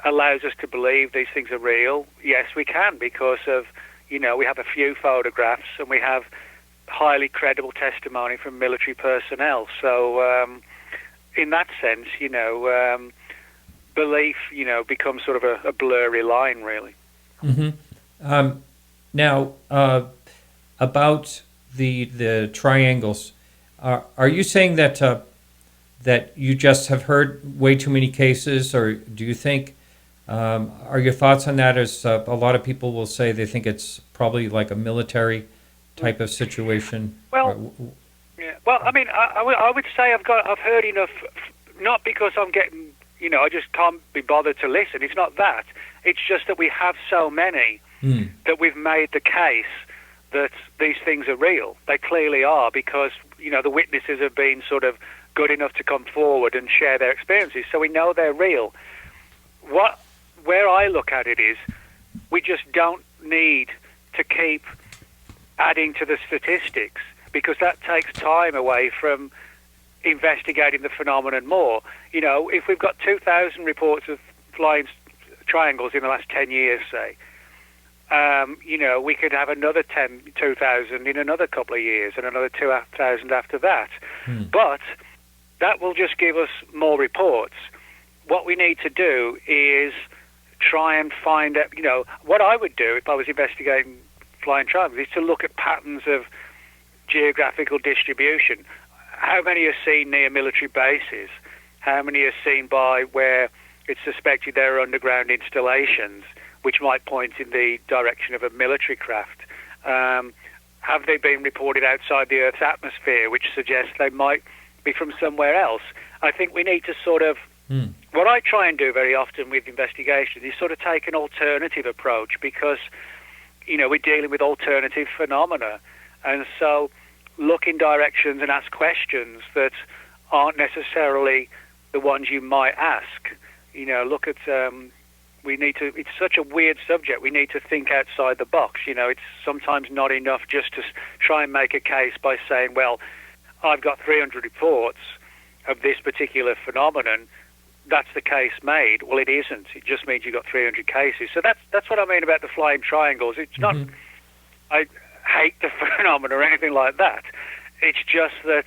allows us to believe these things are real? Yes, we can, because of, we have a few photographs and we have highly credible testimony from military personnel. So in that sense, belief, becomes sort of a blurry line, really. Mm-hmm. Now, about the triangles, are you saying that that you just have heard way too many cases, or do you think, are your thoughts on that as a lot of people will say they think it's probably like a military type of situation? Well, yeah. Well, I mean, I would say I've heard enough, not because I'm getting, I just can't be bothered to listen. It's not that. It's just that we have so many that we've made the case that these things are real. They clearly are, because, the witnesses have been sort of good enough to come forward and share their experiences, so we know they're real. Where I look at it is, we just don't need to keep adding to the statistics, because that takes time away from investigating the phenomenon more. If we've got 2,000 reports of flying triangles in the last 10 years, say, we could have another 2,000 in another couple of years, and another 2,000 after that. But that will just give us more reports. What we need to do is try and find out, what I would do if I was investigating flying triangles is to look at patterns of geographical distribution. How many are seen near military bases? How many are seen by where it's suspected there are underground installations, which might point in the direction of a military craft? Have they been reported outside the Earth's atmosphere, which suggests they might be from somewhere else? I think we need to sort of, what I try and do very often with investigations is sort of take an alternative approach, because, we're dealing with alternative phenomena. And so look in directions and ask questions that aren't necessarily the ones you might ask. Look at, it's such a weird subject, we need to think outside the box. It's sometimes not enough just to try and make a case by saying, well, I've got 300 reports of this particular phenomenon, that's the case made. Well, it isn't. It just means you've got 300 cases. So that's what I mean about the flying triangles. It's not, I hate the phenomenon or anything like that. It's just that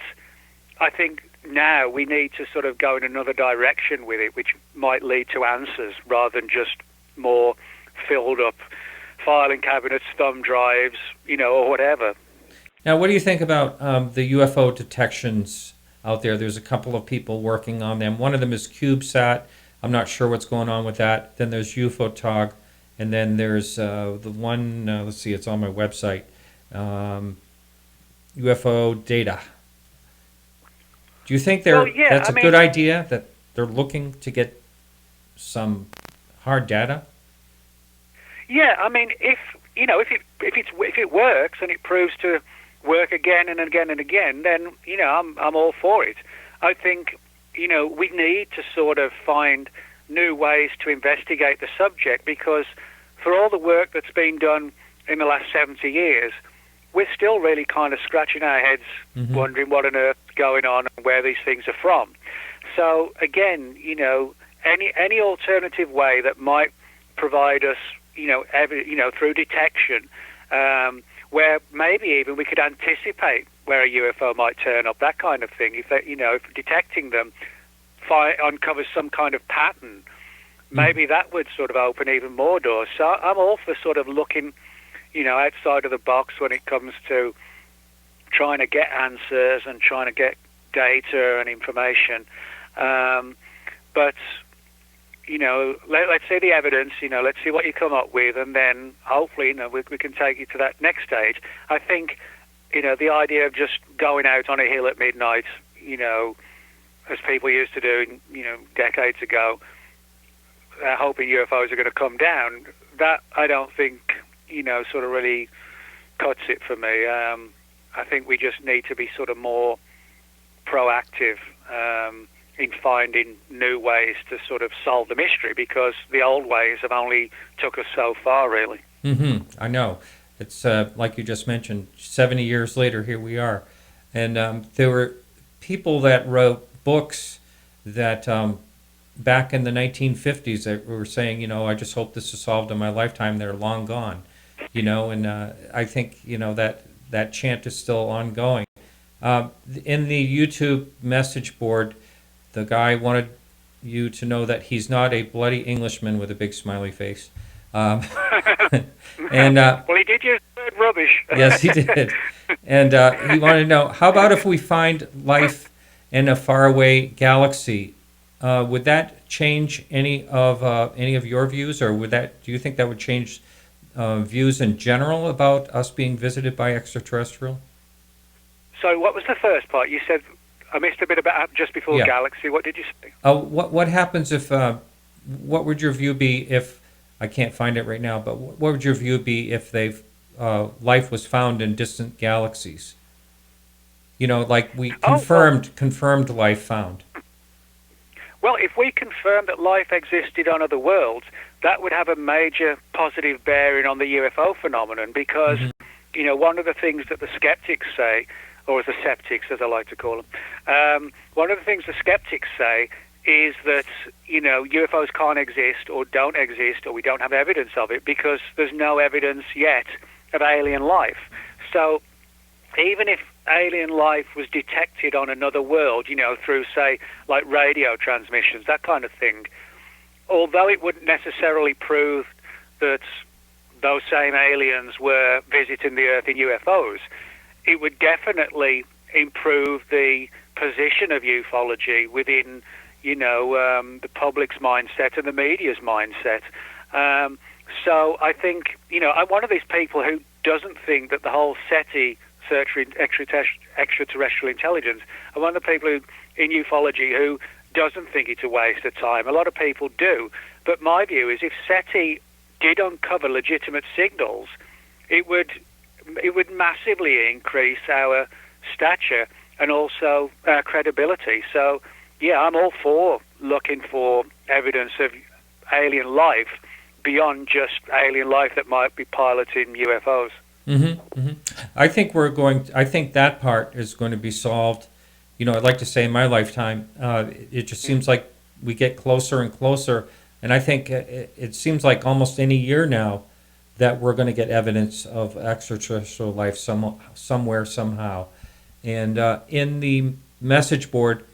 I think now we need to sort of go in another direction with it, which might lead to answers rather than just more filled up filing cabinets, thumb drives, or whatever. Now, what do you think about the UFO detections out there? There's a couple of people working on them. One of them is CubeSat. I'm not sure what's going on with that. Then there's UFOTOG, and then there's the one, let's see, it's on my website, UFO Data. Do you think that's a good idea, that they're looking to get some hard data? Yeah, I mean, if it works and it proves to work again and again and again, then I'm all for it. I think we need to sort of find new ways to investigate the subject, because for all the work that's been done in the last 70 years, we're still really kind of scratching our heads, wondering what on earth is going on and where these things are from. So again, any alternative way that might provide us, through detection, where maybe even we could anticipate where a UFO might turn up, that kind of thing. If detecting them uncovers some kind of pattern, maybe that would sort of open even more doors. So I'm all for sort of looking, outside of the box when it comes to trying to get answers and trying to get data and information. But let's see the evidence, let's see what you come up with, and then hopefully, we can take you to that next stage. I think, the idea of just going out on a hill at midnight, as people used to do, decades ago, hoping UFOs are going to come down, that I don't think, sort of really cuts it for me. I think we just need to be sort of more proactive, in finding new ways to sort of solve the mystery, because the old ways have only took us so far, really. I know. It's like you just mentioned, 70 years later, here we are. And there were people that wrote books that back in the 1950s that were saying, I just hope this is solved in my lifetime. They're long gone, and I think, that chant is still ongoing. In the YouTube message board, the guy wanted you to know that he's not a bloody Englishman with a big smiley face. And well, he did use the word rubbish. Yes, he did. And he wanted to know, how about if we find life in a faraway galaxy? Would that change any of your views, or do you think that would change views in general about us being visited by extraterrestrial? So what was the first part? You said, I missed a bit about just before galaxy. What did you say? What happens if? What would your view be if? I can't find it right now, but what would your view be if life was found in distant galaxies? Like we confirmed life found. Well, if we confirm that life existed on other worlds, that would have a major positive bearing on the UFO phenomenon, because one of the things that the skeptics say, or the septics, as I like to call them, one of the things the skeptics say is that, UFOs can't exist or don't exist, or we don't have evidence of it because there's no evidence yet of alien life. So even if alien life was detected on another world, through, say, like radio transmissions, that kind of thing, although it wouldn't necessarily prove that those same aliens were visiting the Earth in UFOs, it would definitely improve the position of ufology within, the public's mindset and the media's mindset. So I think, I'm one of these people who doesn't think that the whole SETI, search for extraterrestrial intelligence, I'm one of the people in ufology who doesn't think it's a waste of time. A lot of people do. But my view is if SETI did uncover legitimate signals, it would massively increase our stature and also our credibility. So, yeah, I'm all for looking for evidence of alien life beyond just alien life that might be piloting UFOs. I think that part is going to be solved. I'd like to say in my lifetime. It just seems like we get closer and closer, and I think it seems like almost any year now that we're going to get evidence of extraterrestrial life somewhere, somehow. And in the message board,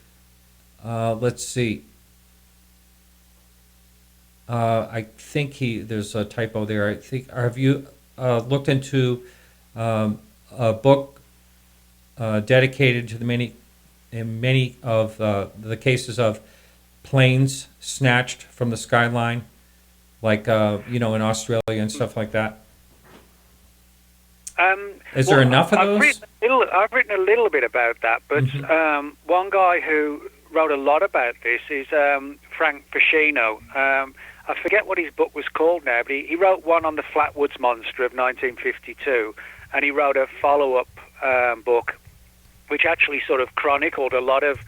let's see. I think there's a typo there. I think, have you looked into a book dedicated to the many of the cases of planes snatched from the skyline, like in Australia and stuff like that? Is there enough of those? I've written a little bit about that, but one guy who wrote a lot about this is Frank Fascino. I forget what his book was called now, but he wrote one on the Flatwoods Monster of 1952, and he wrote a follow-up book which actually sort of chronicled a lot of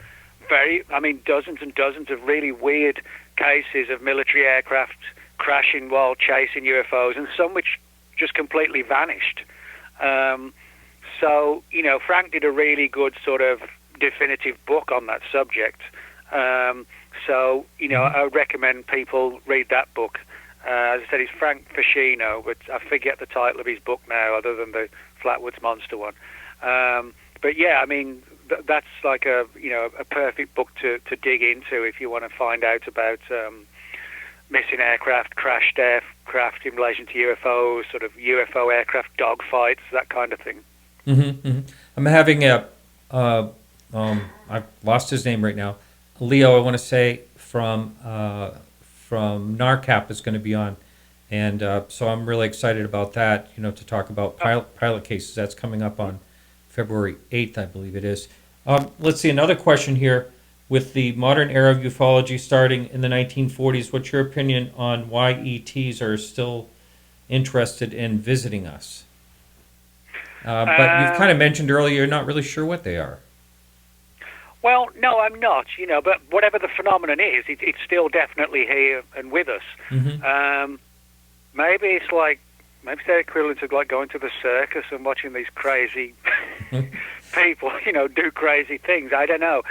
dozens and dozens of really weird cases of military aircraft crashing while chasing UFOs, and some which just completely vanished. So, Frank did a really good sort of definitive book on that subject. So, I would recommend people read that book. As I said, it's Frank Fascino, but I forget the title of his book now, other than the Flatwoods Monster one. But yeah, I mean, that's like a perfect book to dig into if you want to find out about missing aircraft, crashed aircraft in relation to UFOs, sort of UFO aircraft dogfights, that kind of thing. I'm having I've lost his name right now. Leo, I want to say, from NARCAP is going to be on, and so I'm really excited about that. To talk about pilot cases. That's coming up on February 8th, I believe it is. Let's see, another question here. With the modern era of ufology starting in the 1940s, what's your opinion on why ETs are still interested in visiting us? But you've kind of mentioned earlier you're not really sure what they are. Well, no, I'm not, but whatever the phenomenon is, it's still definitely here and with us. Maybe it's maybe they're equivalent to like going to the circus and watching these crazy people, do crazy things. I don't know.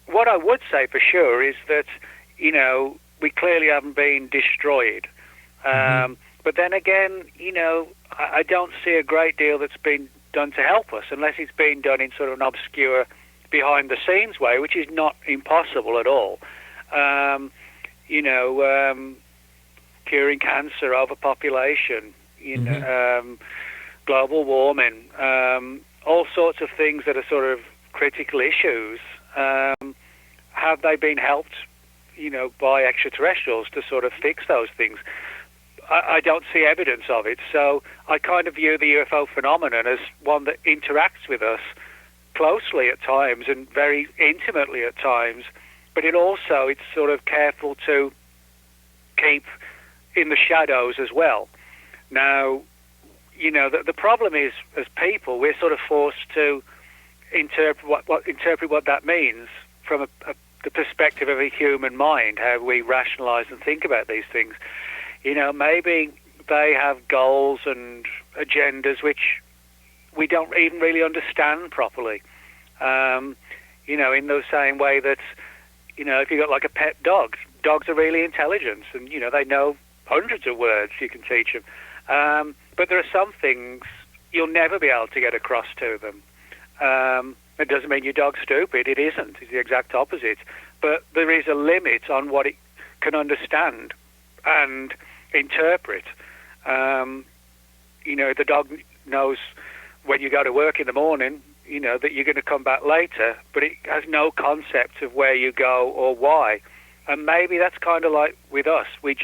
What I would say for sure is that, we clearly haven't been destroyed. But then again, I don't see a great deal that's been done to help us, unless it's been done in sort of an obscure, behind-the-scenes way, which is not impossible at all. Curing cancer, overpopulation, global warming, all sorts of things that are sort of critical issues. Have they been helped, by extraterrestrials to sort of fix those things? I don't see evidence of it, so I kind of view the UFO phenomenon as one that interacts with us closely at times and very intimately at times, but it's sort of careful to keep in the shadows as well. Now, the problem is, as people, we're sort of forced to interpret what that means from the perspective of a human mind, how we rationalize and think about these things. Maybe they have goals and agendas which we don't even really understand properly. In the same way that, if you've got like a pet dog, dogs are really intelligent and, they know hundreds of words you can teach them. But there are some things you'll never be able to get across to them. It doesn't mean your dog's stupid. It isn't. It's the exact opposite. But there is a limit on what it can understand and interpret. The dog knows when you go to work in the morning, that you're going to come back later, but it has no concept of where you go or why. And maybe that's kind of like with us. We're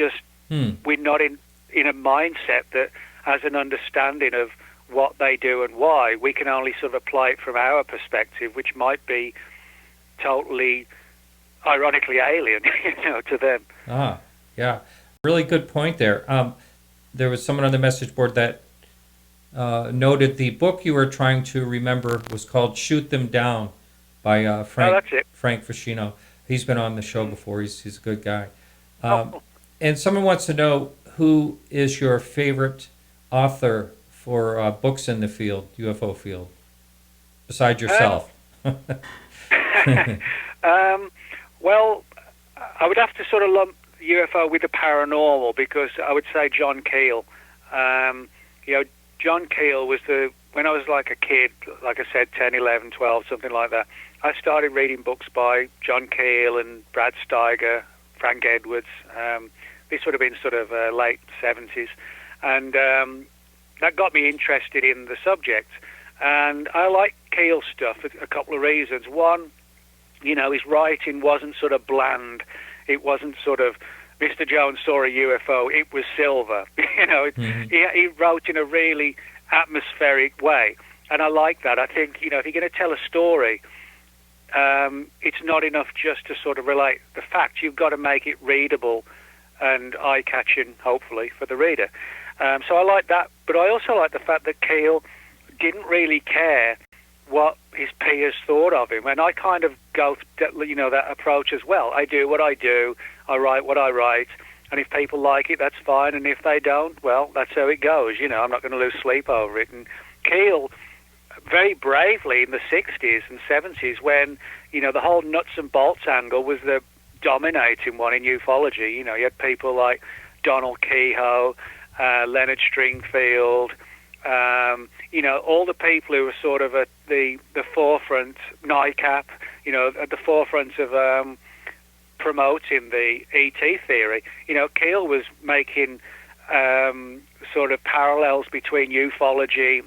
not in a mindset that has an understanding of what they do and why. We can only sort of apply it from our perspective, which might be totally, ironically, alien, to them. Yeah. Really good point there. There was someone on the message board that noted the book you were trying to remember was called Shoot Them Down by Frank Fascino. He's been on the show before. He's a good guy. And someone wants to know, who is your favorite author for books in the UFO field, besides yourself? Well, I would have to sort of lump UFO with the paranormal, because I would say John Keel. John Keel was when I was like a kid, like I said, 10, 11, 12, something like that, I started reading books by John Keel and Brad Steiger, Frank Edwards. This would have been sort of late 70s. And that got me interested in the subject. And I like Keel's stuff for a couple of reasons. One, his writing wasn't sort of bland. It wasn't sort of, Mr. Jones saw a UFO, it was silver. He wrote in a really atmospheric way. And I like that. I think, if you're going to tell a story, it's not enough just to sort of relate the facts. You've got to make it readable and eye-catching, hopefully, for the reader. So I like that. But I also like the fact that Keel didn't really care what his peers thought of him. And I kind of go, that approach as well. I do what I do. I write what I write. And if people like it, that's fine. And if they don't, well, that's how it goes. I'm not going to lose sleep over it. And Keel, very bravely in the 60s and 70s, when, the whole nuts and bolts angle was the dominating one in ufology. You had people like Donald Kehoe, Leonard Stringfield, all the people who were sort of at the forefront, NICAP, at the forefront of promoting the ET theory. Keel was making sort of parallels between ufology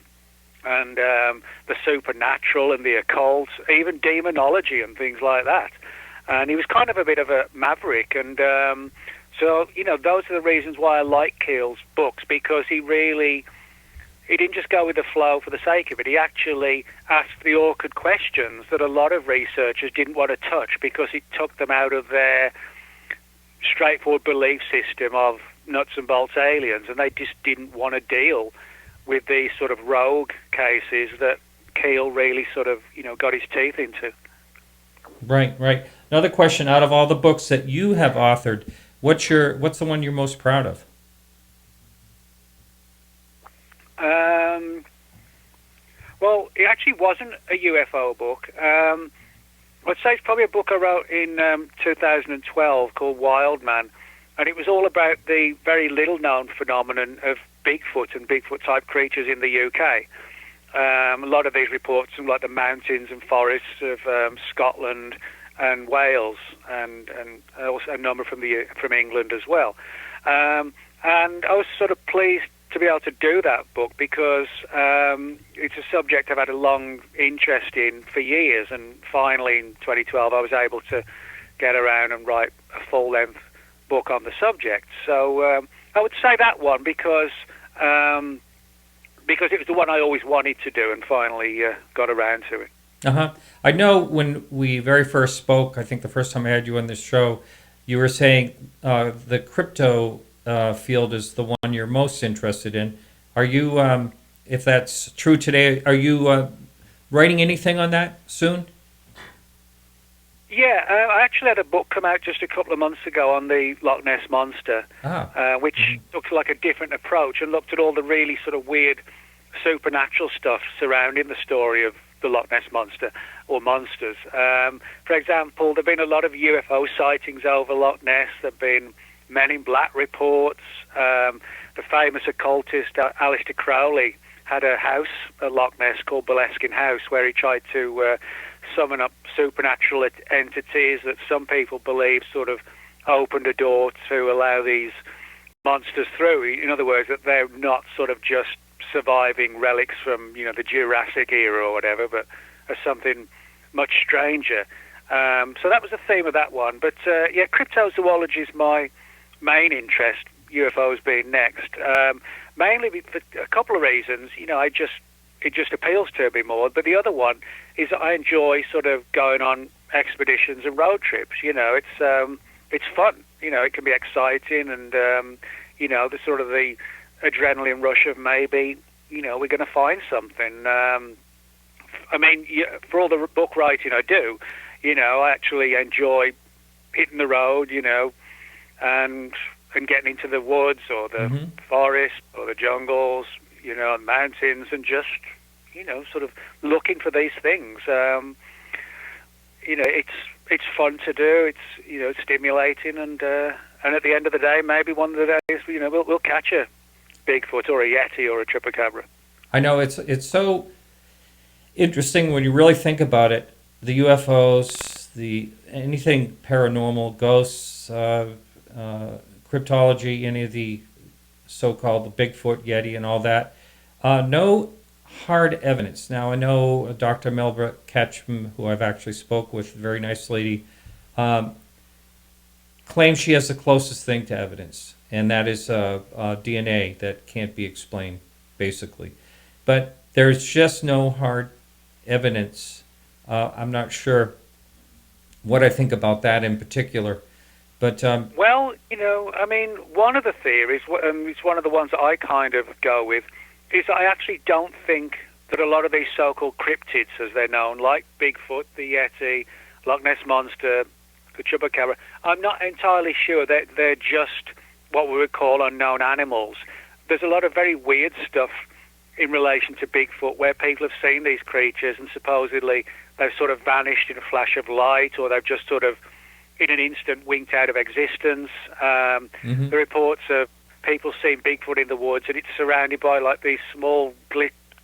and the supernatural and the occult, even demonology and things like that. And he was kind of a bit of a maverick. And so, those are the reasons why I like Keel's books, because he didn't just go with the flow for the sake of it. He actually asked the awkward questions that a lot of researchers didn't want to touch, because it took them out of their straightforward belief system of nuts and bolts aliens, and they just didn't want to deal with these sort of rogue cases that Keel really sort of, got his teeth into. Right. Another question: out of all the books that you have authored, what's the one you're most proud of? Well, it actually wasn't a UFO book. I'd say it's probably a book I wrote in 2012 called Wild Man, and it was all about the very little-known phenomenon of Bigfoot and Bigfoot-type creatures in the UK. A lot of these reports from like the mountains and forests of Scotland and Wales, and also a number from England as well. And I was sort of pleased to be able to do that book, because it's a subject I've had a long interest in for years, and finally in 2012 I was able to get around and write a full-length book on the subject. So I would say that one, because it was the one I always wanted to do, and finally got around to it. I know when we very first spoke, I think the first time I had you on this show, you were saying the crypto field is the one you're most interested in. Are you, if that's true today, are you writing anything on that soon? Yeah, I actually had a book come out just a couple of months ago on the Loch Ness Monster, which took like a different approach and looked at all the really sort of weird supernatural stuff surrounding the story of the Loch Ness Monster, or monsters. For example, there have been a lot of UFO sightings over Loch Ness. There have been Men in Black reports. The famous occultist Aleister Crowley had a house at Loch Ness called Boleskine House, where he tried to summon up supernatural entities that some people believe sort of opened a door to allow these monsters through. In other words, that they're not sort of just surviving relics from the Jurassic era or whatever, but are something much stranger. So that was the theme of that one. But cryptozoology is my main interest, UFOs being next. Mainly for a couple of reasons. It just appeals to me more. But the other one is that I enjoy sort of going on expeditions and road trips. It's fun. It can be exciting, and the sort of the adrenaline rush of maybe we're going to find something. For all the book writing I do, I actually enjoy hitting the road, and getting into the woods or the forest or the jungles, the mountains, and just, sort of looking for these things. It's fun to do. It's stimulating, and at the end of the day, maybe one of the days, we'll catch a Bigfoot or a Yeti or a Chupacabra. I know it's so interesting when you really think about it. The UFOs, anything paranormal, ghosts, cryptology, any of the so-called the Bigfoot, Yeti, and all that. No hard evidence. Now, I know Dr. Melba Ketchum, who I've actually spoke with, a very nice lady, claims she has the closest thing to evidence, and that is DNA that can't be explained, basically. But there's just no hard evidence. I'm not sure what I think about that in particular. But well, I mean, one of the theories, it's one of the ones that I kind of go with, is I actually don't think that a lot of these so-called cryptids, as they're known, like Bigfoot, the Yeti, Loch Ness Monster, the Chupacabra, I'm not entirely sure that they're just what we would call unknown animals. There's a lot of very weird stuff in relation to Bigfoot where people have seen these creatures and supposedly they've sort of vanished in a flash of light, or they've just sort of in an instant winked out of existence. The reports of people seeing Bigfoot in the woods, and it's surrounded by like these small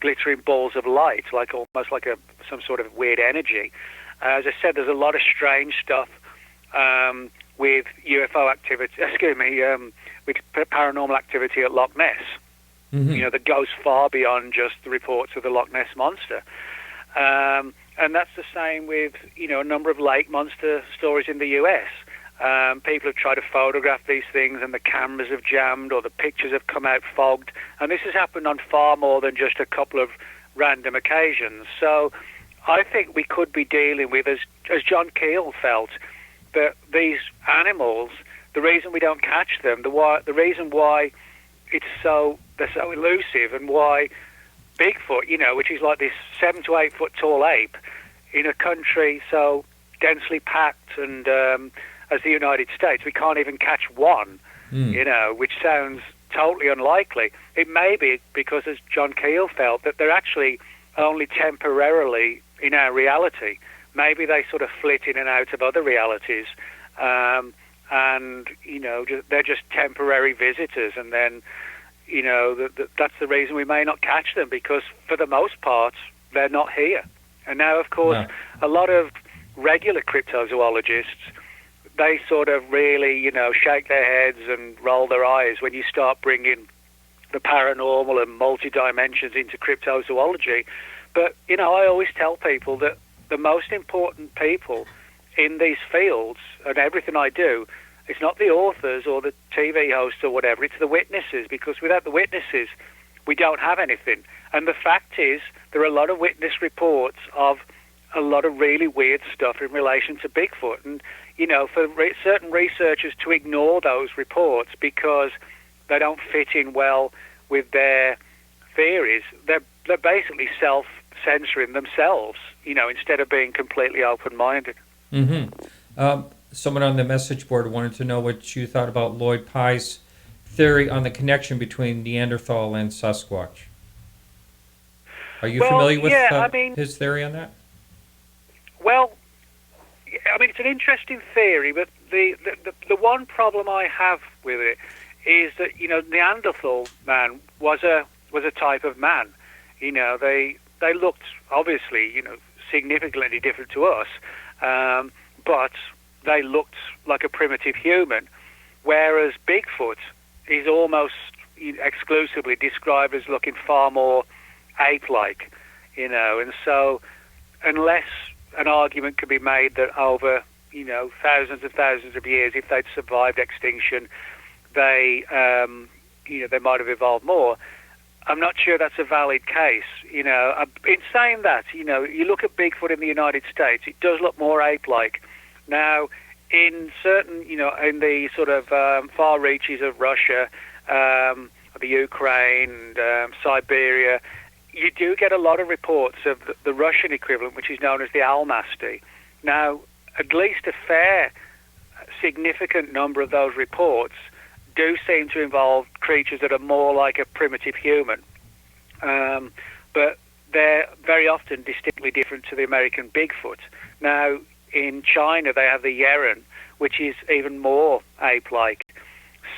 glittering balls of light, like almost like some sort of weird energy. As I said, there's a lot of strange stuff with UFO activity. With paranormal activity at Loch Ness. That goes far beyond just the reports of the Loch Ness Monster. And that's the same with, a number of lake monster stories in the US. People have tried to photograph these things and the cameras have jammed, or the pictures have come out fogged. And this has happened on far more than just a couple of random occasions. So I think we could be dealing with, as John Keel felt, that these animals, the reason we don't catch them, the reason why they're so elusive, and why Bigfoot, which is like this 7 to 8 foot tall ape in a country so densely packed and as the United States, we can't even catch one, which sounds totally unlikely. It may be because, as John Keel felt, that they're actually only temporarily in our reality. Maybe they sort of flit in and out of other realities, and they're just temporary visitors, and then that's the reason we may not catch them, because for the most part they're not here. And now, of course, a lot of regular cryptozoologists, they sort of really shake their heads and roll their eyes when you start bringing the paranormal and multi-dimensions into cryptozoology. But I always tell people that the most important people in these fields, and everything I do, it's not the authors or the TV hosts or whatever, it's the witnesses, because without the witnesses, we don't have anything. And the fact is, there are a lot of witness reports of a lot of really weird stuff in relation to Bigfoot. And, for certain researchers to ignore those reports because they don't fit in well with their theories, they're basically self-censoring themselves, instead of being completely open-minded. Someone on the message board wanted to know what you thought about Lloyd Pye's theory on the connection between Neanderthal and Sasquatch. Are you familiar with his theory on that? Well, it's an interesting theory, but the one problem I have with it is that Neanderthal man was a type of man. They looked obviously significantly different to us, but they looked like a primitive human, whereas Bigfoot is almost exclusively described as looking far more ape-like, and so unless an argument can be made that over, thousands and thousands of years, if they'd survived extinction, they might have evolved more, I'm not sure that's a valid case. In saying that, you look at Bigfoot in the United States, it does look more ape-like. Now, in certain, in the sort of far reaches of Russia, the Ukraine, Siberia, you do get a lot of reports of the Russian equivalent, which is known as the Almasty. Now, at least a fair, significant number of those reports do seem to involve creatures that are more like a primitive human. But they're very often distinctly different to the American Bigfoot. Now, in China, they have the Yeren, which is even more ape-like.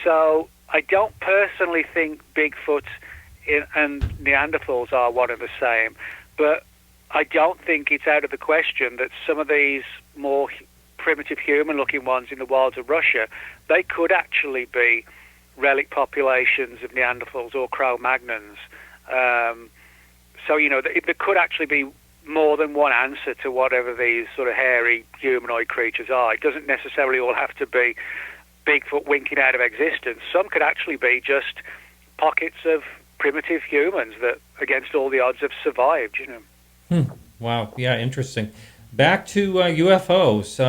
So I don't personally think Bigfoot and Neanderthals are one and the same, but I don't think it's out of the question that some of these more primitive human-looking ones in the wilds of Russia, they could actually be relic populations of Neanderthals or Cro-Magnons. So, there could actually be more than one answer to whatever these sort of hairy humanoid creatures are. It doesn't necessarily all have to be Bigfoot winking out of existence. Some could actually be just pockets of primitive humans that, against all the odds, have survived, Wow. Yeah, interesting. Back to UFOs.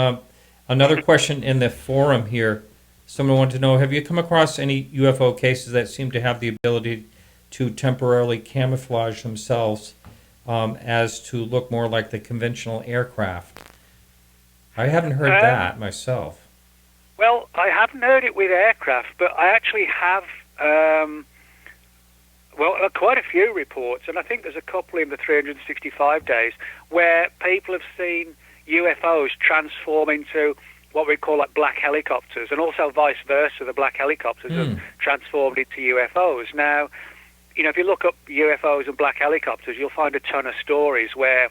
Another question in the forum here. Someone wanted to know, have you come across any UFO cases that seem to have the ability to temporarily camouflage themselves as to look more like the conventional aircraft? I haven't heard that myself. Well, I haven't heard it with aircraft, but I actually have, quite a few reports, and I think there's a couple in the 365 days, where people have seen UFOs transform into what we call like black helicopters, and also vice versa, the black helicopters have transformed into UFOs. Now, if you look up UFOs and black helicopters, you'll find a ton of stories where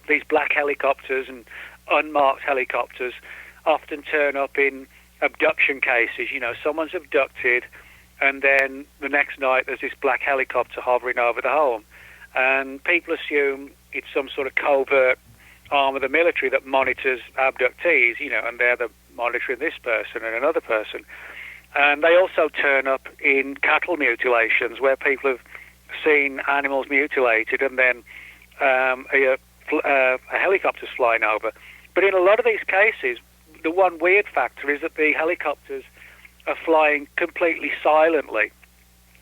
these black helicopters and unmarked helicopters often turn up in abduction cases. Someone's abducted, and then the next night there's this black helicopter hovering over the home, and people assume it's some sort of covert arm of the military that monitors abductees, and they're the monitoring this person and another person. And they also turn up in cattle mutilations, where people have seen animals mutilated, and then a helicopter's flying over. But in a lot of these cases, the one weird factor is that the helicopters are flying completely silently.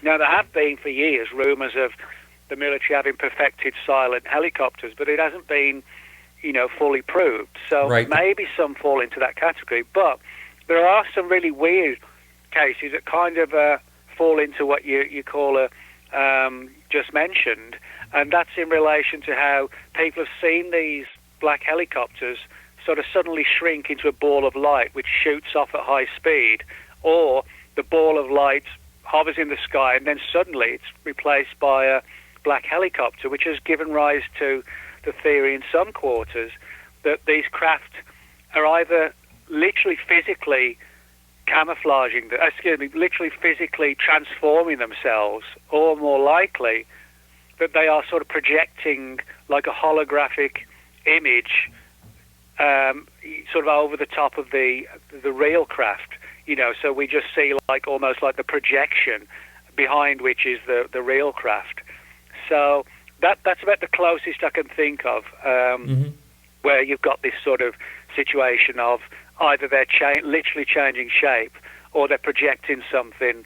Now, there have been for years rumours of the military having perfected silent helicopters, but it hasn't been, fully proved. So maybe some fall into that category. But there are some really weird cases that kind of fall into what you call just mentioned, and that's in relation to how people have seen these black helicopters sort of suddenly shrink into a ball of light which shoots off at high speed, or the ball of light hovers in the sky and then suddenly it's replaced by a black helicopter, which has given rise to the theory in some quarters that these craft are either literally physically literally physically transforming themselves, or more likely that they are sort of projecting like a holographic image sort of over the top of the real craft, so we just see like almost like the projection behind which is the real craft. So that's about the closest I can think of, where you've got this sort of situation of either they're literally changing shape, or they're projecting something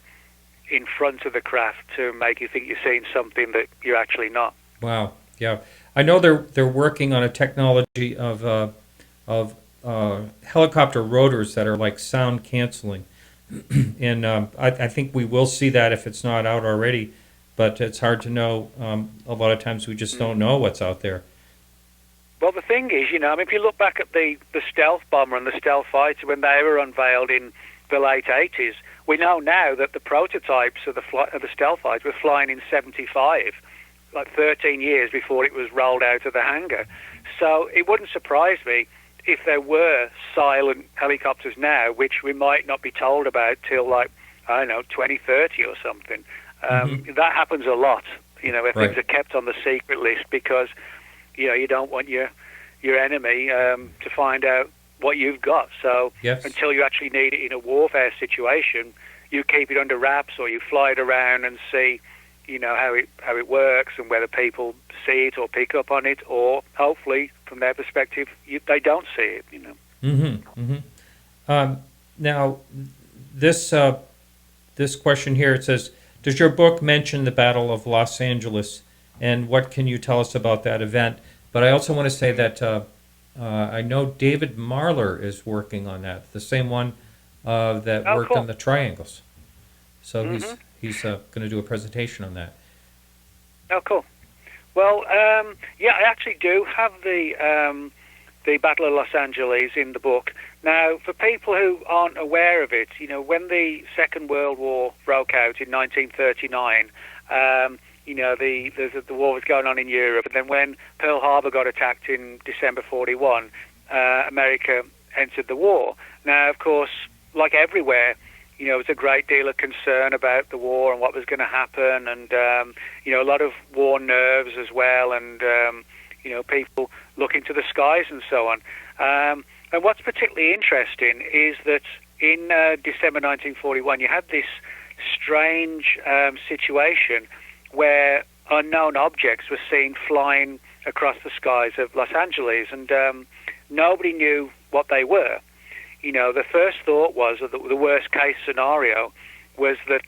in front of the craft to make you think you're seeing something that you're actually not. Wow. Yeah, I know they're working on a technology of helicopter rotors that are like sound canceling, and I think we will see that if it's not out already. But it's hard to know. A lot of times we just don't know what's out there. Well, the thing is, if you look back at the stealth bomber and the stealth fighter when they were unveiled in the late 80s, we know now that the prototypes of the stealth fighter were flying in 75, like 13 years before it was rolled out of the hangar. So it wouldn't surprise me if there were silent helicopters now, which we might not be told about till 2030 or something. That happens a lot, where things are kept on the secret list because, you don't want your enemy to find out what you've got. So until you actually need it in a warfare situation, you keep it under wraps, or you fly it around and see, how it works and whether people see it or pick up on it, or hopefully from their perspective they don't see it. Now, this question here, it says, does your book mention the Battle of Los Angeles, and what can you tell us about that event? But I also want to say that I know David Marler is working on that, the same one that worked on the triangles. So he's going to do a presentation on that. Oh, cool. Well, I actually do have the Battle of Los Angeles in the book. Now, for people who aren't aware of it, when the Second World War broke out in 1939, the war was going on in Europe, and then when Pearl Harbor got attacked in December 41, America entered the war. Now, of course, like everywhere, there was a great deal of concern about the war and what was going to happen, and a lot of war nerves as well, and people looking to the skies and so on. And what's particularly interesting is that in December 1941, you had this strange situation where unknown objects were seen flying across the skies of Los Angeles, and nobody knew what they were. The first thought was, or the worst case scenario was that,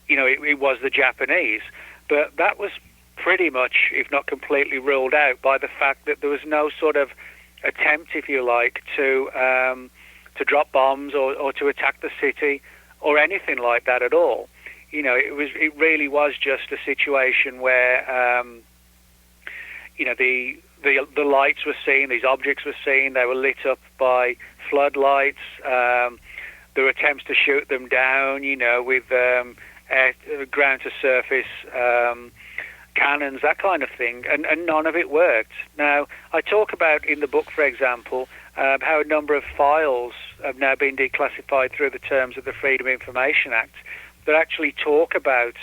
it was the Japanese. But that was pretty much, if not completely, ruled out by the fact that there was no sort of attempt, if you like, to drop bombs or to attack the city or anything like that at all. It really was just a situation where, the lights were seen, these objects were seen, they were lit up by floodlights. There were attempts to shoot them down, with ground-to-surface cannons, that kind of thing, and none of it worked. Now, I talk about in the book, for example, how a number of files have now been declassified through the terms of the Freedom of Information Act that actually talk about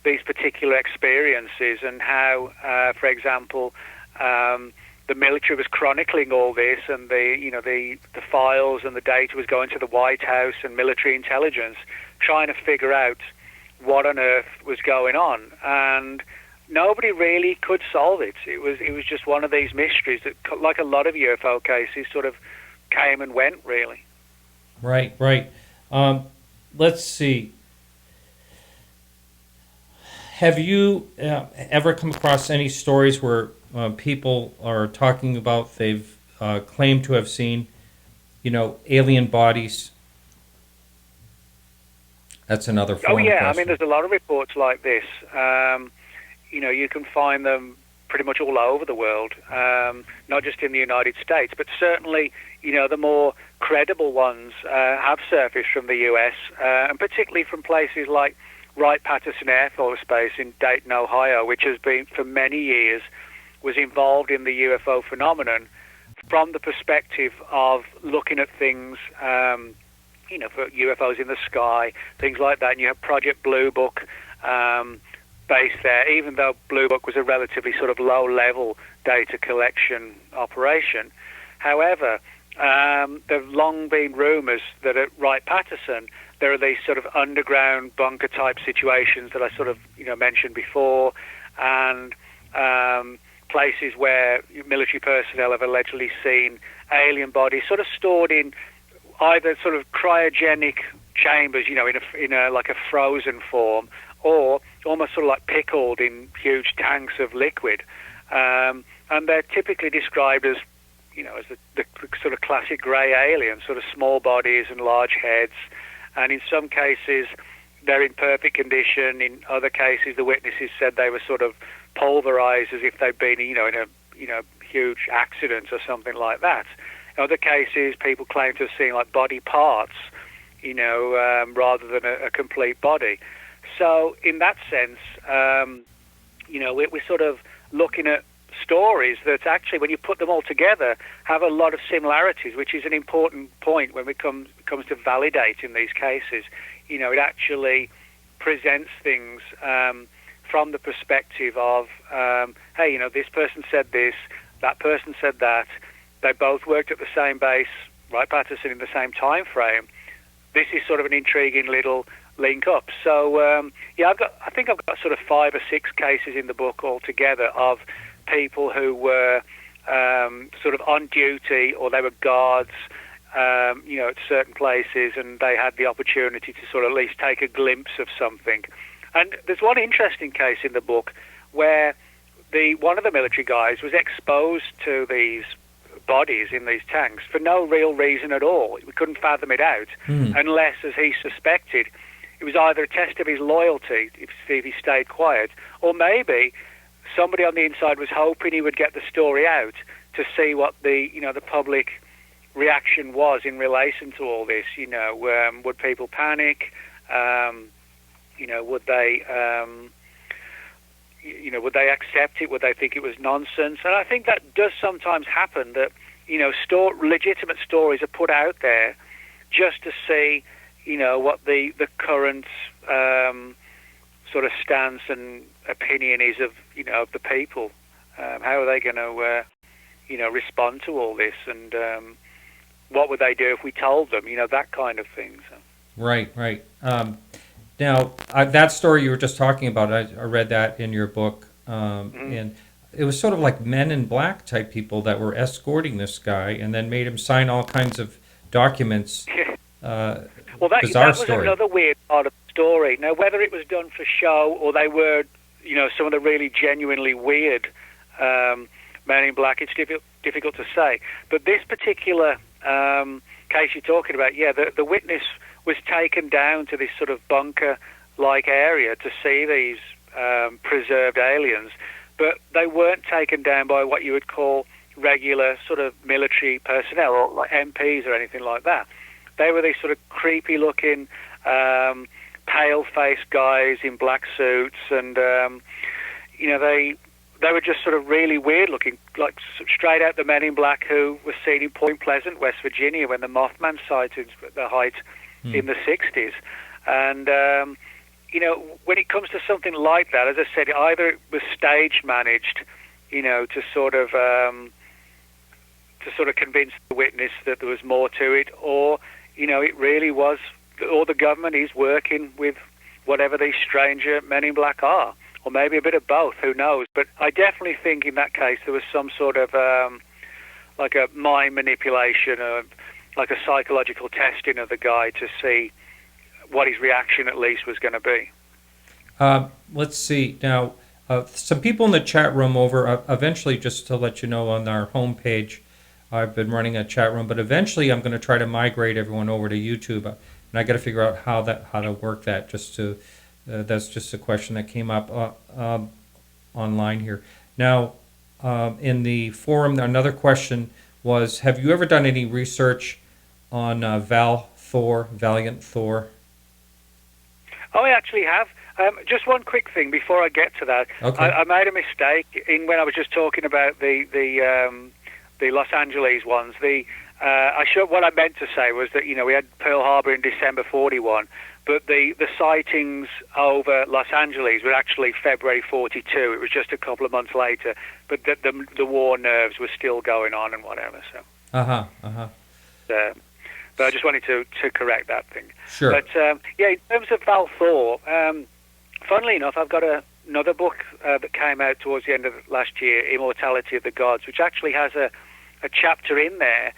these particular experiences and how, for example, the military was chronicling all this, and the files and the data was going to the White House and military intelligence, trying to figure out what on earth was going on, and nobody really could solve it. It was just one of these mysteries that, like a lot of UFO cases, sort of came and went, really. Right. Let's see. Have you ever come across any stories where people are talking about they've claimed to have seen, alien bodies? That's another form. Oh, yeah. Of question. I mean, there's a lot of reports like this. You can find them pretty much all over the world, not just in the United States, but certainly, the more credible ones have surfaced from the U.S., and particularly from places like Wright-Patterson Air Force Base in Dayton, Ohio, which has been, for many years, was involved in the UFO phenomenon from the perspective of looking at things, for UFOs in the sky, things like that. And you have Project Blue Book based there, even though Blue Book was a relatively sort of low-level data collection operation. However, there have long been rumors that at Wright-Patterson, there are these sort of underground bunker-type situations that I sort of, mentioned before, and places where military personnel have allegedly seen alien bodies sort of stored in either sort of cryogenic chambers, in a like a frozen form, or almost sort of like pickled in huge tanks of liquid. And they're typically described as, as the sort of classic grey alien, sort of small bodies and large heads. And in some cases, they're in perfect condition. In other cases, the witnesses said they were sort of pulverized as if they'd been, in a huge accident or something like that. In other cases, people claim to have seen like body parts, rather than a complete body. So in that sense, we're sort of looking at stories that actually, when you put them all together, have a lot of similarities, which is an important point when it comes to validating these cases. It actually presents things from the perspective of, hey, this person said this, that person said that, they both worked at the same base, Wright-Patterson, in the same time frame. This is sort of an intriguing little link up. So, I think I've got sort of 5 or 6 cases in the book altogether of people who were sort of on duty, or they were guards, at certain places, and they had the opportunity to sort of at least take a glimpse of something. And there's one interesting case in the book where one of the military guys was exposed to these bodies in these tanks for no real reason at all. We couldn't fathom it out, unless, as he suspected, it was either a test of his loyalty, if he stayed quiet, or maybe somebody on the inside was hoping he would get the story out to see what the public reaction was in relation to all this. Would people panic? Would they would they accept it? Would they think it was nonsense? And I think that does sometimes happen, that legitimate stories are put out there just to see, what the current sort of stance and opinion is of, of the people. How are they going to, respond to all this, and what would they do if we told them, that kind of thing. So. Right. Now, that story you were just talking about, I read that in your book, and it was sort of like Men in Black type people that were escorting this guy and then made him sign all kinds of documents. Well, that was story. Another weird part of the story. Now, whether it was done for show or they were, some of the really genuinely weird Men in Black, it's difficult to say. But this particular case you're talking about, the witness was taken down to this sort of bunker-like area to see these preserved aliens, but they weren't taken down by what you would call regular sort of military personnel or like MPs or anything like that. They were these sort of creepy-looking, pale-faced guys in black suits, and they were just sort of really weird-looking, like straight out the Men in Black who were seen in Point Pleasant, West Virginia, when the Mothman sightings were at the height in the 60s. And, when it comes to something like that, as I said, either it was stage-managed, to sort of convince the witness that there was more to it, or, it really was, or the government is working with whatever these stranger Men in Black are. Or maybe a bit of both, who knows? But I definitely think in that case there was some sort of like a mind manipulation, or like a psychological testing of the guy to see what his reaction at least was going to be. Let's see. Now, some people in the chat room eventually, just to let you know, on our homepage, I've been running a chat room, but eventually I'm going to try to migrate everyone over to YouTube. And I got to figure out how to work that, just to... that's just a question that came up online here. Now, in the forum, another question was, have you ever done any research on Valiant Thor? Oh, I actually have. Just one quick thing before I get to that. Okay. I made a mistake when I was just talking about the Los Angeles ones. What I meant to say was that, we had Pearl Harbor in December 41, but the sightings over Los Angeles were actually February 42. It was just a couple of months later, but the war nerves were still going on and whatever. So. But I just wanted to correct that thing. Sure. But in terms of Val Thor, funnily enough, I've got another book that came out towards the end of last year, Immortality of the Gods, which actually has a chapter in there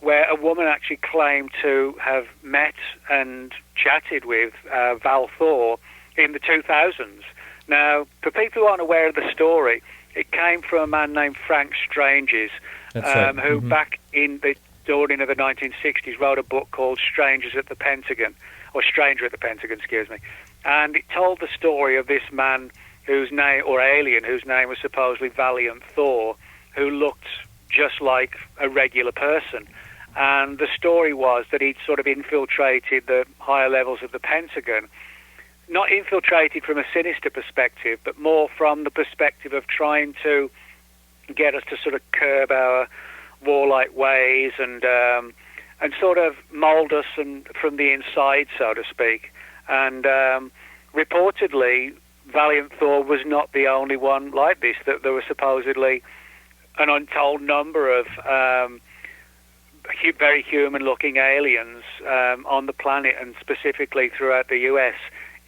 where a woman actually claimed to have met and chatted with Val Thor in the 2000s. Now, for people who aren't aware of the story, it came from a man named Frank Stranges, who back in the dawning of the 1960s wrote a book called Strangers at the Pentagon, or Stranger at the Pentagon, excuse me. And it told the story of this man alien whose name was supposedly Valiant Thor, who looked just like a regular person. And the story was that he'd sort of infiltrated the higher levels of the Pentagon, not infiltrated from a sinister perspective, but more from the perspective of trying to get us to sort of curb our warlike ways and sort of mold us from the inside, so to speak. And reportedly, Valiant Thor was not the only one like this. That there were supposedly an untold number of very human-looking aliens on the planet, and specifically throughout the U.S.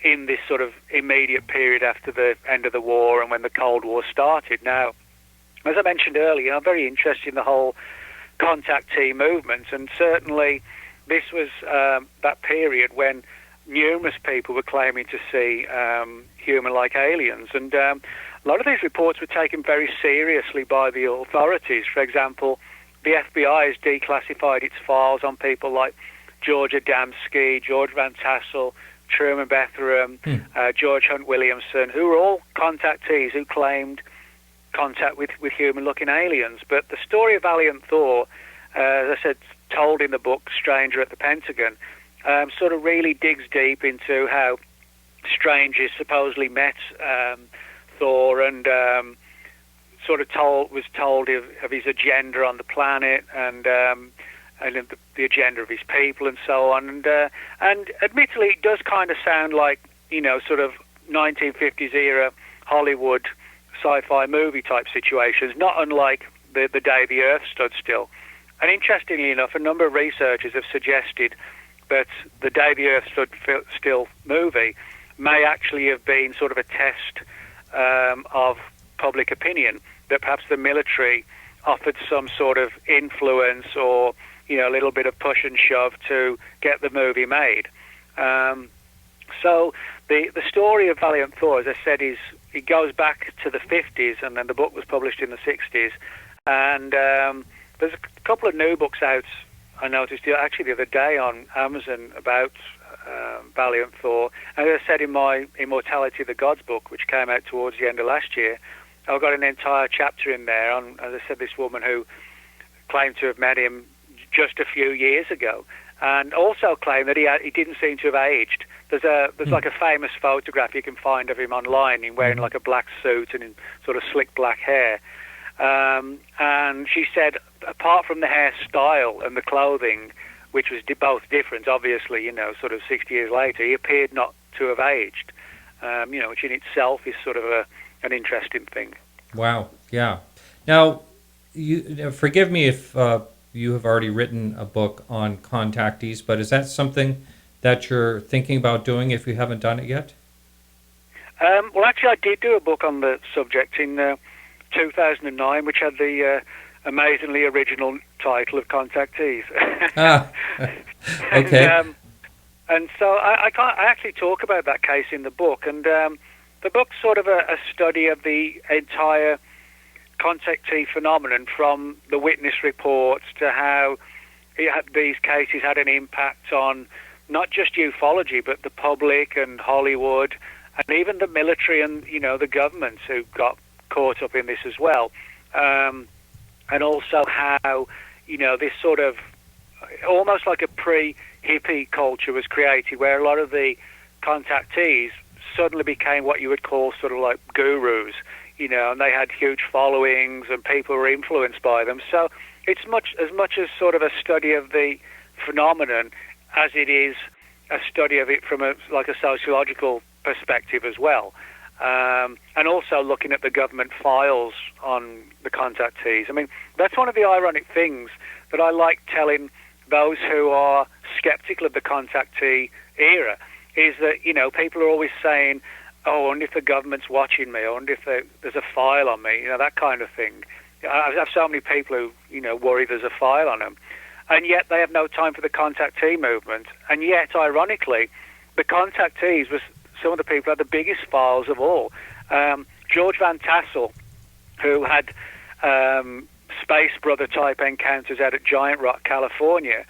in this sort of immediate period after the end of the war and when the Cold War started. Now, as I mentioned earlier, I'm very interested in the whole contactee movement, and certainly this was that period when numerous people were claiming to see human-like aliens, and a lot of these reports were taken very seriously by the authorities. For example, the FBI has declassified its files on people like George Adamski, George Van Tassel, Truman Bethlehem, George Hunt Williamson, who were all contactees who claimed contact with human-looking aliens. But the story of Valiant Thor, as I said, told in the book Stranger at the Pentagon, sort of really digs deep into how strangers supposedly met Thor and sort of was told of his agenda on the planet and the agenda of his people and so on. And admittedly, it does kind of sound like, sort of 1950s era Hollywood sci-fi movie type situations, not unlike the day the Earth stood still. And interestingly enough, a number of researchers have suggested that the Day the Earth Stood Still movie may actually have been sort of a test of public opinion, that perhaps the military offered some sort of influence or, a little bit of push and shove to get the movie made. So the story of Valiant Thor, as I said, it goes back to the 50s, and then the book was published in the 60s. And there's a couple of new books out, I noticed actually the other day on Amazon about Valiant Thor. And as I said in my Immortality of the Gods book, which came out towards the end of last year, I've got an entire chapter in there on, as I said, this woman who claimed to have met him just a few years ago, and also claimed that he didn't seem to have aged. There's like a famous photograph you can find of him online, in wearing like a black suit and in sort of slick black hair. And she said, apart from the hairstyle and the clothing, which was both different, obviously, sort of 60 years later, he appeared not to have aged, which in itself is sort of an interesting thing. Wow, yeah. Now, forgive me if you have already written a book on contactees, but is that something that you're thinking about doing if you haven't done it yet? Well, actually, I did do a book on the subject in 2009, which had the amazingly original title of Contactees. Okay. And so I actually talk about that case in the book, and the book's sort of a study of the entire contactee phenomenon, from the witness reports to how these cases had an impact on not just ufology, but the public and Hollywood, and even the military and, the governments who got caught up in this as well. And also how, this sort of almost like a pre-hippie culture was created, where a lot of the contactees suddenly became what you would call sort of like gurus, and they had huge followings and people were influenced by them. So it's as much as sort of a study of the phenomenon as it is a study of it from a sociological perspective as well. And also looking at the government files on the contactees. I mean, that's one of the ironic things that I like telling those who are skeptical of the contactee era, is that, people are always saying, oh, I wonder if the government's watching me, I wonder if there's a file on me, that kind of thing. I have so many people who, worry there's a file on them. And yet they have no time for the contactee movement. And yet, ironically, the contactees was some of the people who had the biggest files of all. George Van Tassel, who had space brother type encounters out at Giant Rock, California,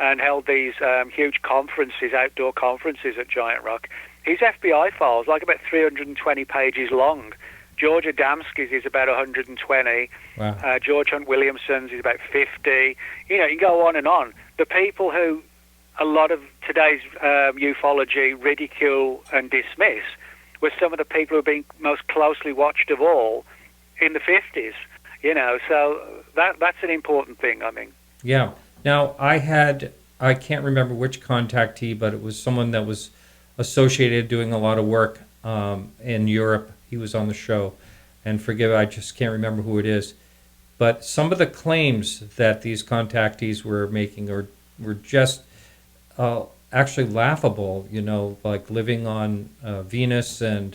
and held these huge conferences, outdoor conferences at Giant Rock. His FBI files, like about 320 pages long. George Adamski's is about 120. Wow. George Hunt Williamson's is about 50. You can go on and on. The people who a lot of today's ufology ridicule and dismiss were some of the people who have been most closely watched of all in the 50s. So that's an important thing, I think. Yeah. Now, I can't remember which contactee, but it was someone that was associated doing a lot of work in Europe. He was on the show. And forgive, I just can't remember who it is. But some of the claims that these contactees were making were just actually laughable, like living on Venus and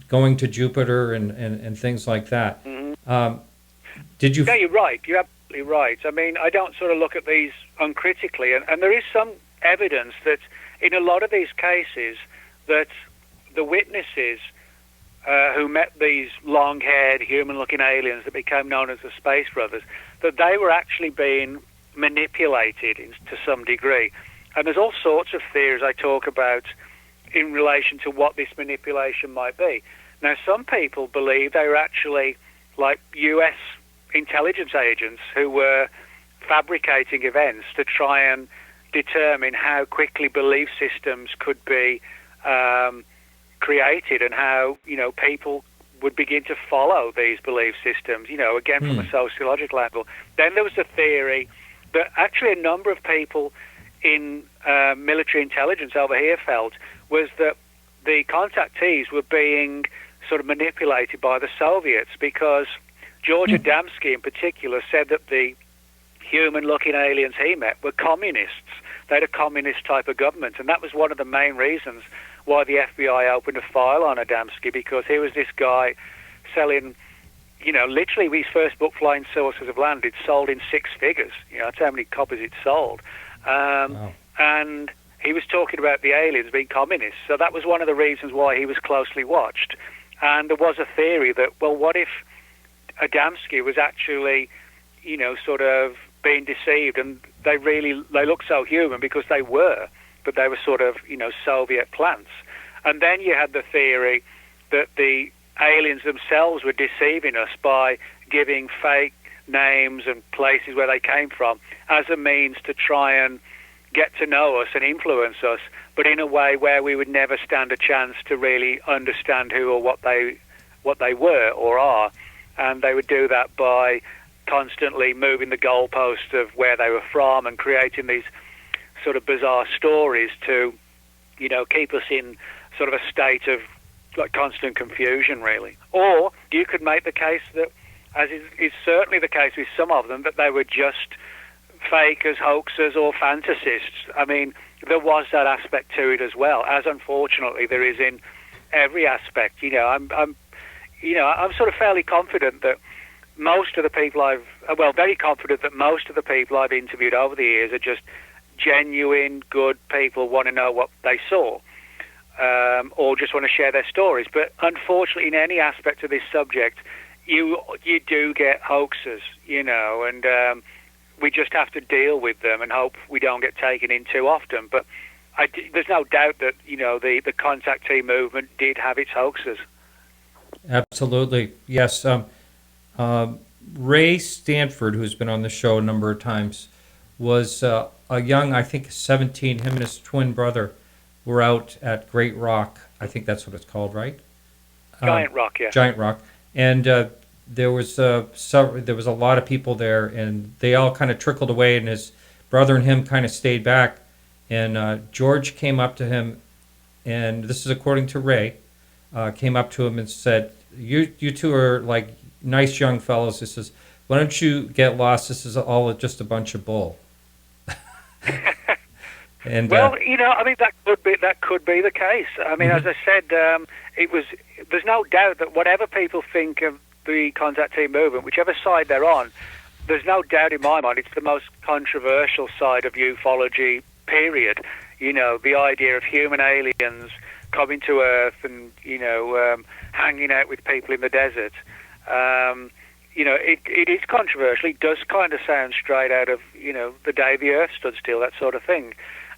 going to Jupiter and things like that. Mm-hmm. Did you? No, you're right. You're absolutely right. I mean, I don't sort of look at these uncritically, and there is some evidence that in a lot of these cases that the witnesses who met these long-haired, human-looking aliens that became known as the Space Brothers, that they were actually being manipulated to some degree. And there's all sorts of theories I talk about in relation to what this manipulation might be. Now, some people believe they were actually like U.S. intelligence agents who were fabricating events to try and determine how quickly belief systems could be created and how, people would begin to follow these belief systems, again, from a sociological angle. Then there was the theory that actually a number of people in military intelligence over here felt was that the contactees were being sort of manipulated by the Soviets, because George Adamski in particular said that the human-looking aliens he met were communists. They had a communist type of government, and that was one of the main reasons why the FBI opened a file on Adamski, because he was this guy selling, literally his first book, Flying Saucers Have Landed, sold in six figures. That's how many copies it sold. Wow. And he was talking about the aliens being communists, so that was one of the reasons why he was closely watched. And there was a theory that, well, what if Adamski was actually, sort of being deceived, and they looked so human because they were, but they were sort of, Soviet plants. And then you had the theory that the aliens themselves were deceiving us by giving fake names and places where they came from as a means to try and get to know us and influence us, but in a way where we would never stand a chance to really understand who or what they were or are. And they would do that by constantly moving the goalposts of where they were from and creating these sort of bizarre stories to, keep us in sort of a state of like constant confusion, really. Or you could make the case that, as is certainly the case with some of them, that they were just fakers, hoaxers, or fantasists. I mean, there was that aspect to it as well, as unfortunately there is in every aspect. I'm sort of fairly confident that most of the people very confident that most of the people I've interviewed over the years are just genuine, good people, want to know what they saw, or just want to share their stories. But unfortunately, in any aspect of this subject, you do get hoaxes, and we just have to deal with them and hope we don't get taken in too often. But there's no doubt that, the contactee movement did have its hoaxes. Absolutely, yes. Ray Stanford, who's been on the show a number of times, was a young, I think 17, him and his twin brother were out at Great Rock. I think that's what it's called, right? Giant Rock, yeah. Giant Rock. And there was a lot of people there, and they all kind of trickled away, and his brother and him kind of stayed back. And George came up to him, and this is according to Ray, came up to him and said, you two are like nice young fellows. He says, why don't you get lost? This is all just a bunch of bull. And well, that could be the case. I mean, as I said, there's no doubt that whatever people think of the contactee movement, whichever side they're on, there's no doubt in my mind it's the most controversial side of ufology, period. The idea of human aliens coming to Earth and, hanging out with people in the desert. It is controversial. It does kind of sound straight out of, the day the Earth stood still, that sort of thing.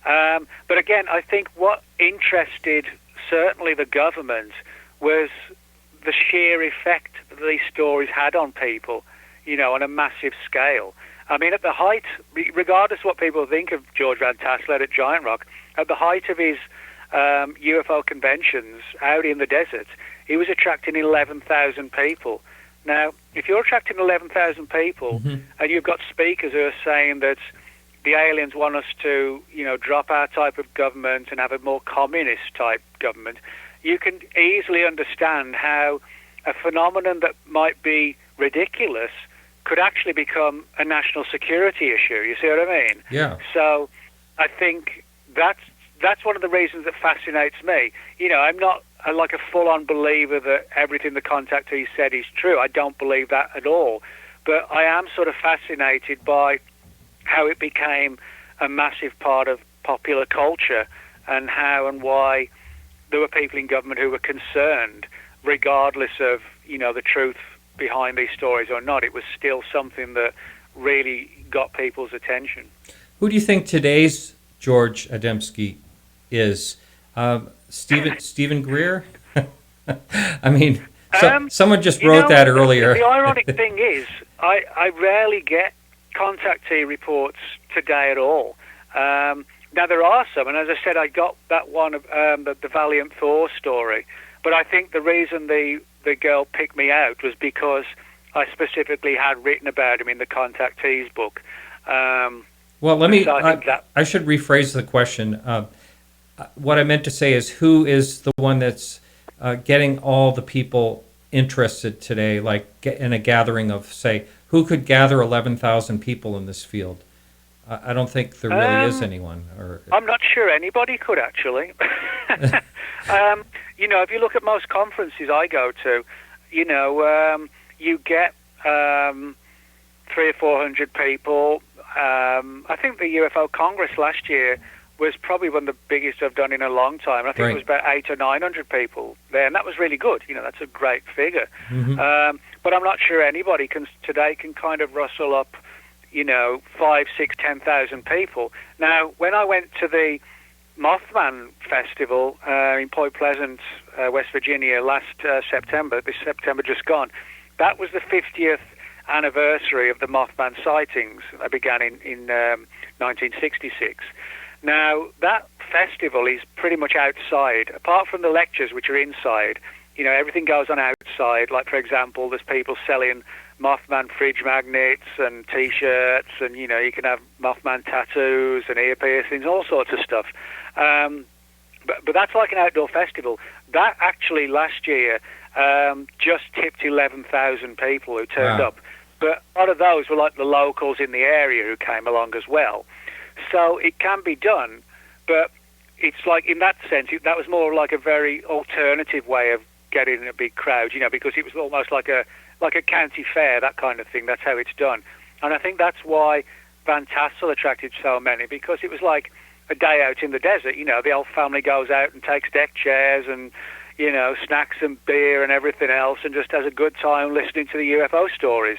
But again, I think what interested certainly the government was the sheer effect that these stories had on people, on a massive scale. I mean, at the height, regardless of what people think of George Van Tassel at Giant Rock, at the height of his UFO conventions out in the desert, he was attracting 11,000 people. Now, if you're attracting 11,000 people and you've got speakers who are saying that the aliens want us to, drop our type of government and have a more communist type government, you can easily understand how a phenomenon that might be ridiculous could actually become a national security issue. You see what I mean? Yeah. So I think that's one of the reasons that fascinates me. I'm not like a full-on believer that everything the contactee said is true. I don't believe that at all. But I am sort of fascinated by how it became a massive part of popular culture and how and why there were people in government who were concerned, regardless of, the truth behind these stories or not. It was still something that really got people's attention. Who do you think today's George Adamski is? Stephen Greer? I mean, someone just wrote that earlier. The ironic thing is, I rarely get contactee reports today at all. Now, there are some, and as I said, I got that one of the Valiant Thor story, but I think the reason the the girl picked me out was because I specifically had written about him in the Contactees book. Well, I should rephrase the question. What I meant to say is, who is the one that's getting all the people interested today, like in a gathering of, say, who could gather 11,000 people in this field? I don't think there really is anyone. I'm not sure anybody could, actually. If you look at most conferences I go to, you get 300 or 400 people. I think the UFO Congress last year was probably one of the biggest I've done in a long time. I think it was about 800 or 900 people there, and that was really good. That's a great figure. Mm-hmm. But I'm not sure anybody today can kind of rustle up, 5, 6, 10,000 people. Now, when I went to the Mothman Festival in Point Pleasant, West Virginia, last September, this September just gone, that was the 50th anniversary of the Mothman sightings that began in 1966. Now, that festival is pretty much outside. Apart from the lectures, which are inside, everything goes on outside. Like, for example, there's people selling Mothman fridge magnets and T-shirts, and, you can have Mothman tattoos and ear piercings, all sorts of stuff. But that's like an outdoor festival. That actually last year just tipped 11,000 people who turned up. But a lot of those were like the locals in the area who came along as well. So it can be done, but it's like, in that sense, that was more like a very alternative way of getting a big crowd, because it was almost like a county fair, that kind of thing. That's how it's done. And I think that's why Van Tassel attracted so many, because it was like a day out in the desert. The whole family goes out and takes deck chairs and, snacks and beer and everything else, and just has a good time listening to the UFO stories.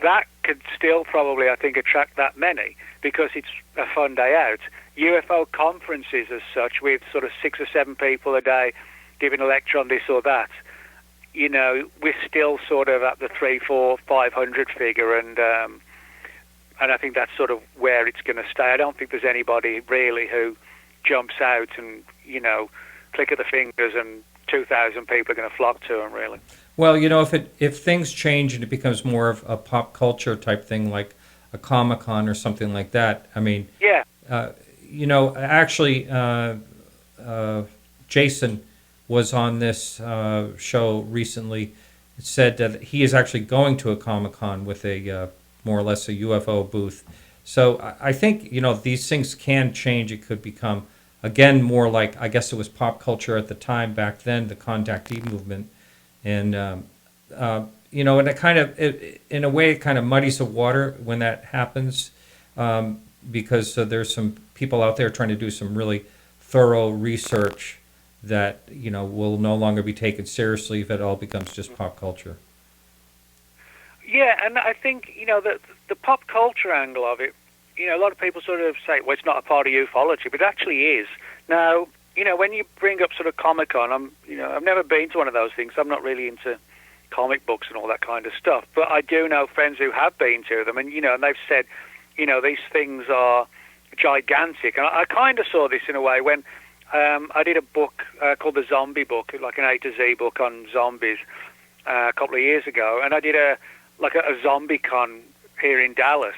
That could still probably, I think, attract that many, because it's a fun day out. UFO conferences as such, with sort of 6 or 7 people a day giving a lecture on this or that, we're still sort of at the 300, 400, 500 figure, and I think that's sort of where it's going to stay. I don't think there's anybody really who jumps out and, click of the fingers and 2,000 people are going to flock to them, really. Well, if things change and it becomes more of a pop culture type thing, like a Comic-Con or something like that, I mean, yeah. Actually, Jason was on this show recently. It said that he is actually going to a Comic-Con with a more or less a UFO booth. So I think, these things can change. It could become, again, more like, I guess it was pop culture at the time back then, the contactee movement. And, and it kind of, in a way, it kind of muddies the water when that happens, because there's some people out there trying to do some really thorough research that, will no longer be taken seriously if it all becomes just pop culture. Yeah, and I think, the pop culture angle of it, a lot of people sort of say, well, it's not a part of ufology, but it actually is. Now, when you bring up sort of Comic-Con, I've never been to one of those things. I'm not really into comic books and all that kind of stuff, but I do know friends who have been to them, and, and they've said, these things are gigantic. And I kind of saw this in a way when I did a book called The Zombie Book, like an A to Z book on zombies a couple of years ago, and I did a zombie con here in Dallas.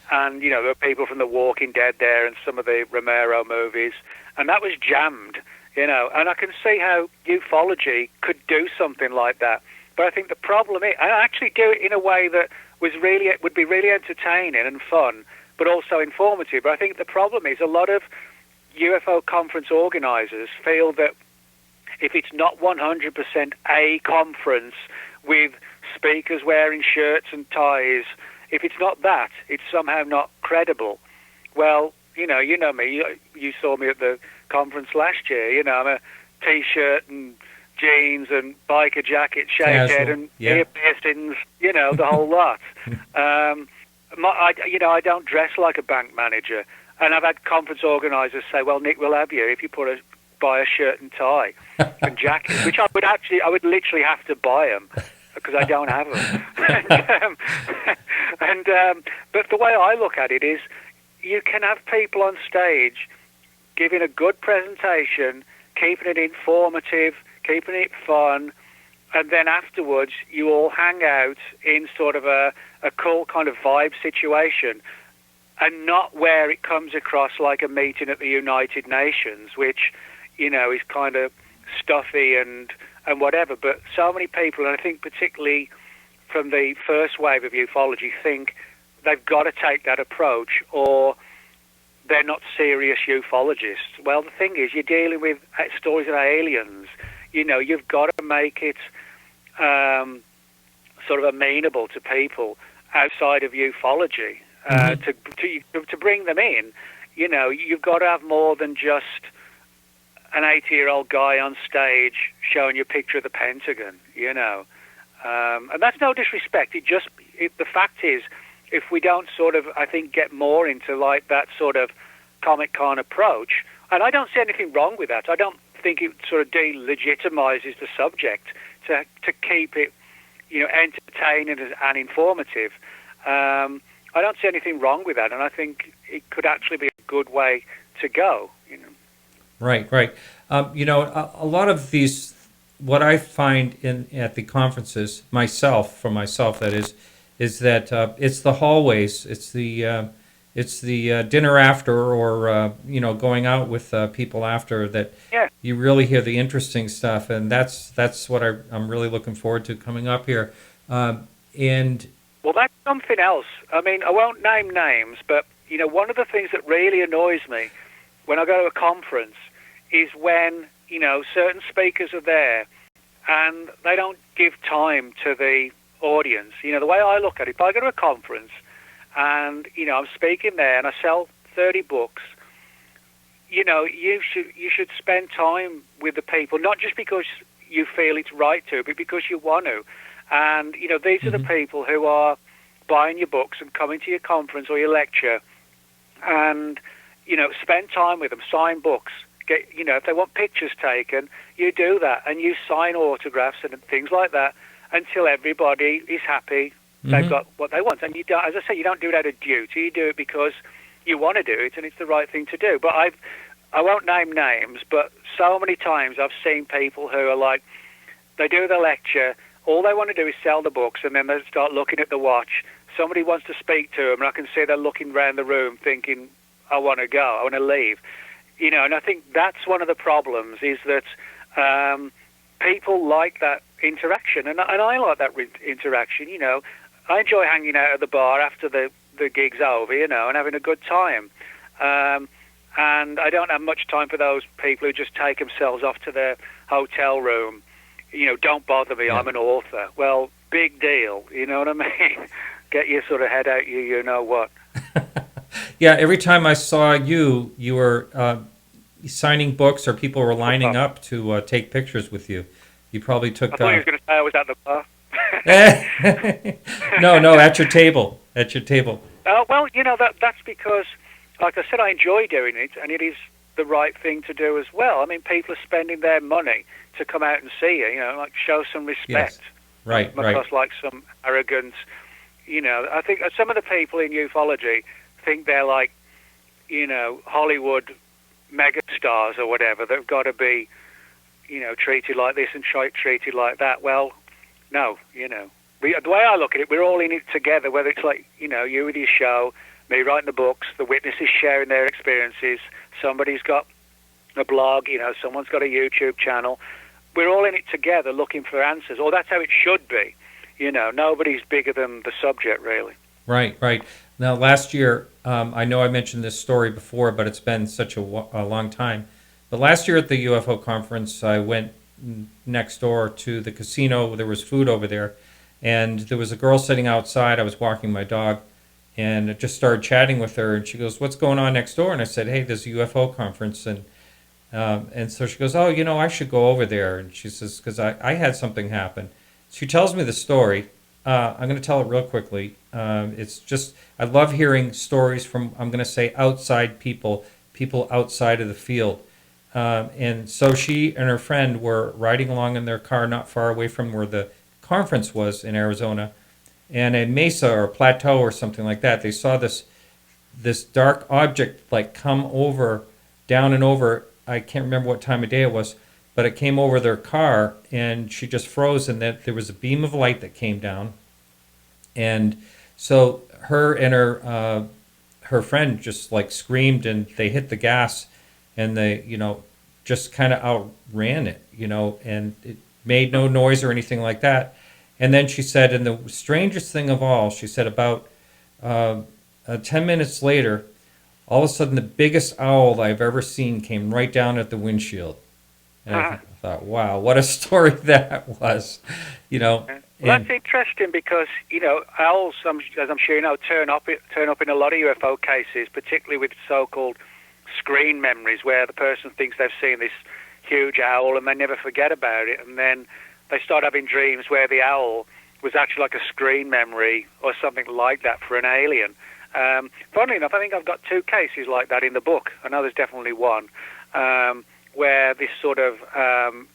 And, there were people from The Walking Dead there and some of the Romero movies, and that was jammed, and I can see how ufology could do something like that. But I think the problem is, I actually do it in a way that would be really entertaining and fun, but also informative. But I think the problem is a lot of UFO conference organizers feel that if it's not 100% a conference with speakers wearing shirts and ties, if it's not that, it's somehow not credible. Well, you know me. You saw me at the conference last year. I'm a T-shirt and jeans and biker jacket, shaved head and ear piercings, the whole lot. I don't dress like a bank manager. And I've had conference organisers say, well, Nick, we'll have you if you buy a shirt and tie and jacket, which I would literally have to buy them because I don't have them. But the way I look at it is you can have people on stage giving a good presentation, keeping it informative, keeping it fun, and then afterwards you all hang out in sort of a cool kind of vibe situation, and not where it comes across like a meeting at the United Nations, which, you know, is kind of stuffy and whatever. But so many people, and I think particularly from the first wave of ufology, think they've got to take that approach or they're not serious ufologists. Well, the thing is, you're dealing with stories of aliens. You know, you've got to make it sort of amenable to people outside of ufology. To bring them in, you know, you've got to have more than just an 80-year-old guy on stage showing you a picture of the Pentagon, you know. And that's no disrespect. The fact is, if we don't sort of, I think, get more into like that sort of Comic-Con approach, and I don't see anything wrong with that. I don't think it sort of delegitimizes the subject to keep it, you know, entertaining and informative. I don't see anything wrong with that, and I think it could actually be a good way to go. You know. Right. You know, a lot of these, what I find at the conferences, for myself, that is that it's the hallways, it's the dinner after, or you know, going out with people after that. Yeah. You really hear the interesting stuff, and that's what I'm really looking forward to coming up here, and. Well, that's something else. I mean, I won't name names, but, you know, one of the things that really annoys me when I go to a conference is when, you know, certain speakers are there and they don't give time to the audience. You know, the way I look at it, if I go to a conference and, you know, I'm speaking there and I sell 30 books, you know, you should spend time with the people, not just because you feel it's right to, but because you want to. And, you know, these are the people who are buying your books and coming to your conference or your lecture and, you know, spend time with them, sign books. You know, if they want pictures taken, you do that and you sign autographs and things like that until everybody is happy they've got what they want. And you don't, as I say, you don't do it out of duty. You do it because you want to do it and it's the right thing to do. But I won't name names, but so many times I've seen people who are like, they do the lecture, all they want to do is sell the books, and then they start looking at the watch. Somebody wants to speak to them, and I can see they're looking around the room thinking, I want to go, I want to leave. You know, and I think that's one of the problems, is that people like that interaction, and I like that interaction, you know. I enjoy hanging out at the bar after the gig's over, you know, and having a good time. And I don't have much time for those people who just take themselves off to their hotel room. You know, don't bother me, I'm an author. Well, big deal, you know what I mean? Get your sort of head out, you know what. Yeah, every time I saw you were signing books or people were lining up to take pictures with you. You probably took... I thought you were going to say I was at the bar. No, at your table. At your table. Well, you know, that's because, like I said, I enjoy doing it, and it is the right thing to do as well. I mean, people are spending their money to come out and see you, you know, like show some respect. Yes. Right. Because like some arrogance, you know, I think some of the people in ufology think they're like, you know, Hollywood megastars or whatever. They've got to be, you know, treated like this and treated like that. Well, no, you know. The way I look at it, we're all in it together, whether it's like, you know, you with your show, me writing the books, the witnesses sharing their experiences, somebody's got a blog, you know, someone's got a YouTube channel. We're all in it together looking for answers, or that's how it should be. You know, nobody's bigger than the subject, really. Right. Now, last year, I know I mentioned this story before, but it's been such a long time. But last year at the UFO conference, I went next door to the casino. There was food over there, and there was a girl sitting outside. I was walking my dog, and I just started chatting with her, and she goes, "What's going on next door?" And I said, "Hey, there's a UFO conference." And so she goes, "Oh, you know, I should go over there." And she says, because I had something happen. She tells me the story. I'm going to tell it real quickly. It's just, I love hearing stories from, I'm going to say, outside people outside of the field. And so she and her friend were riding along in their car not far away from where the conference was in Arizona. And a mesa or a plateau or something like that, they saw this dark object like come over, down and over. I can't remember what time of day it was, but it came over their car, and she just froze, and that there was a beam of light that came down. And so her and her friend just like screamed, and they hit the gas, and they, just kind of outran it, and it made no noise or anything like that. And then she said, and the strangest thing of all, she said about 10 minutes later, all of a sudden the biggest owl I've ever seen came right down at the windshield. And I thought, wow, what a story that was, Well, that's interesting because, owls, as I'm sure you know, turn up in a lot of UFO cases, particularly with so-called screen memories, where the person thinks they've seen this huge owl and they never forget about it, and then they start having dreams where the owl was actually like a screen memory or something like that for an alien. Funnily enough, I think I've got 2 cases like that in the book. I know there's definitely one. Where this sort of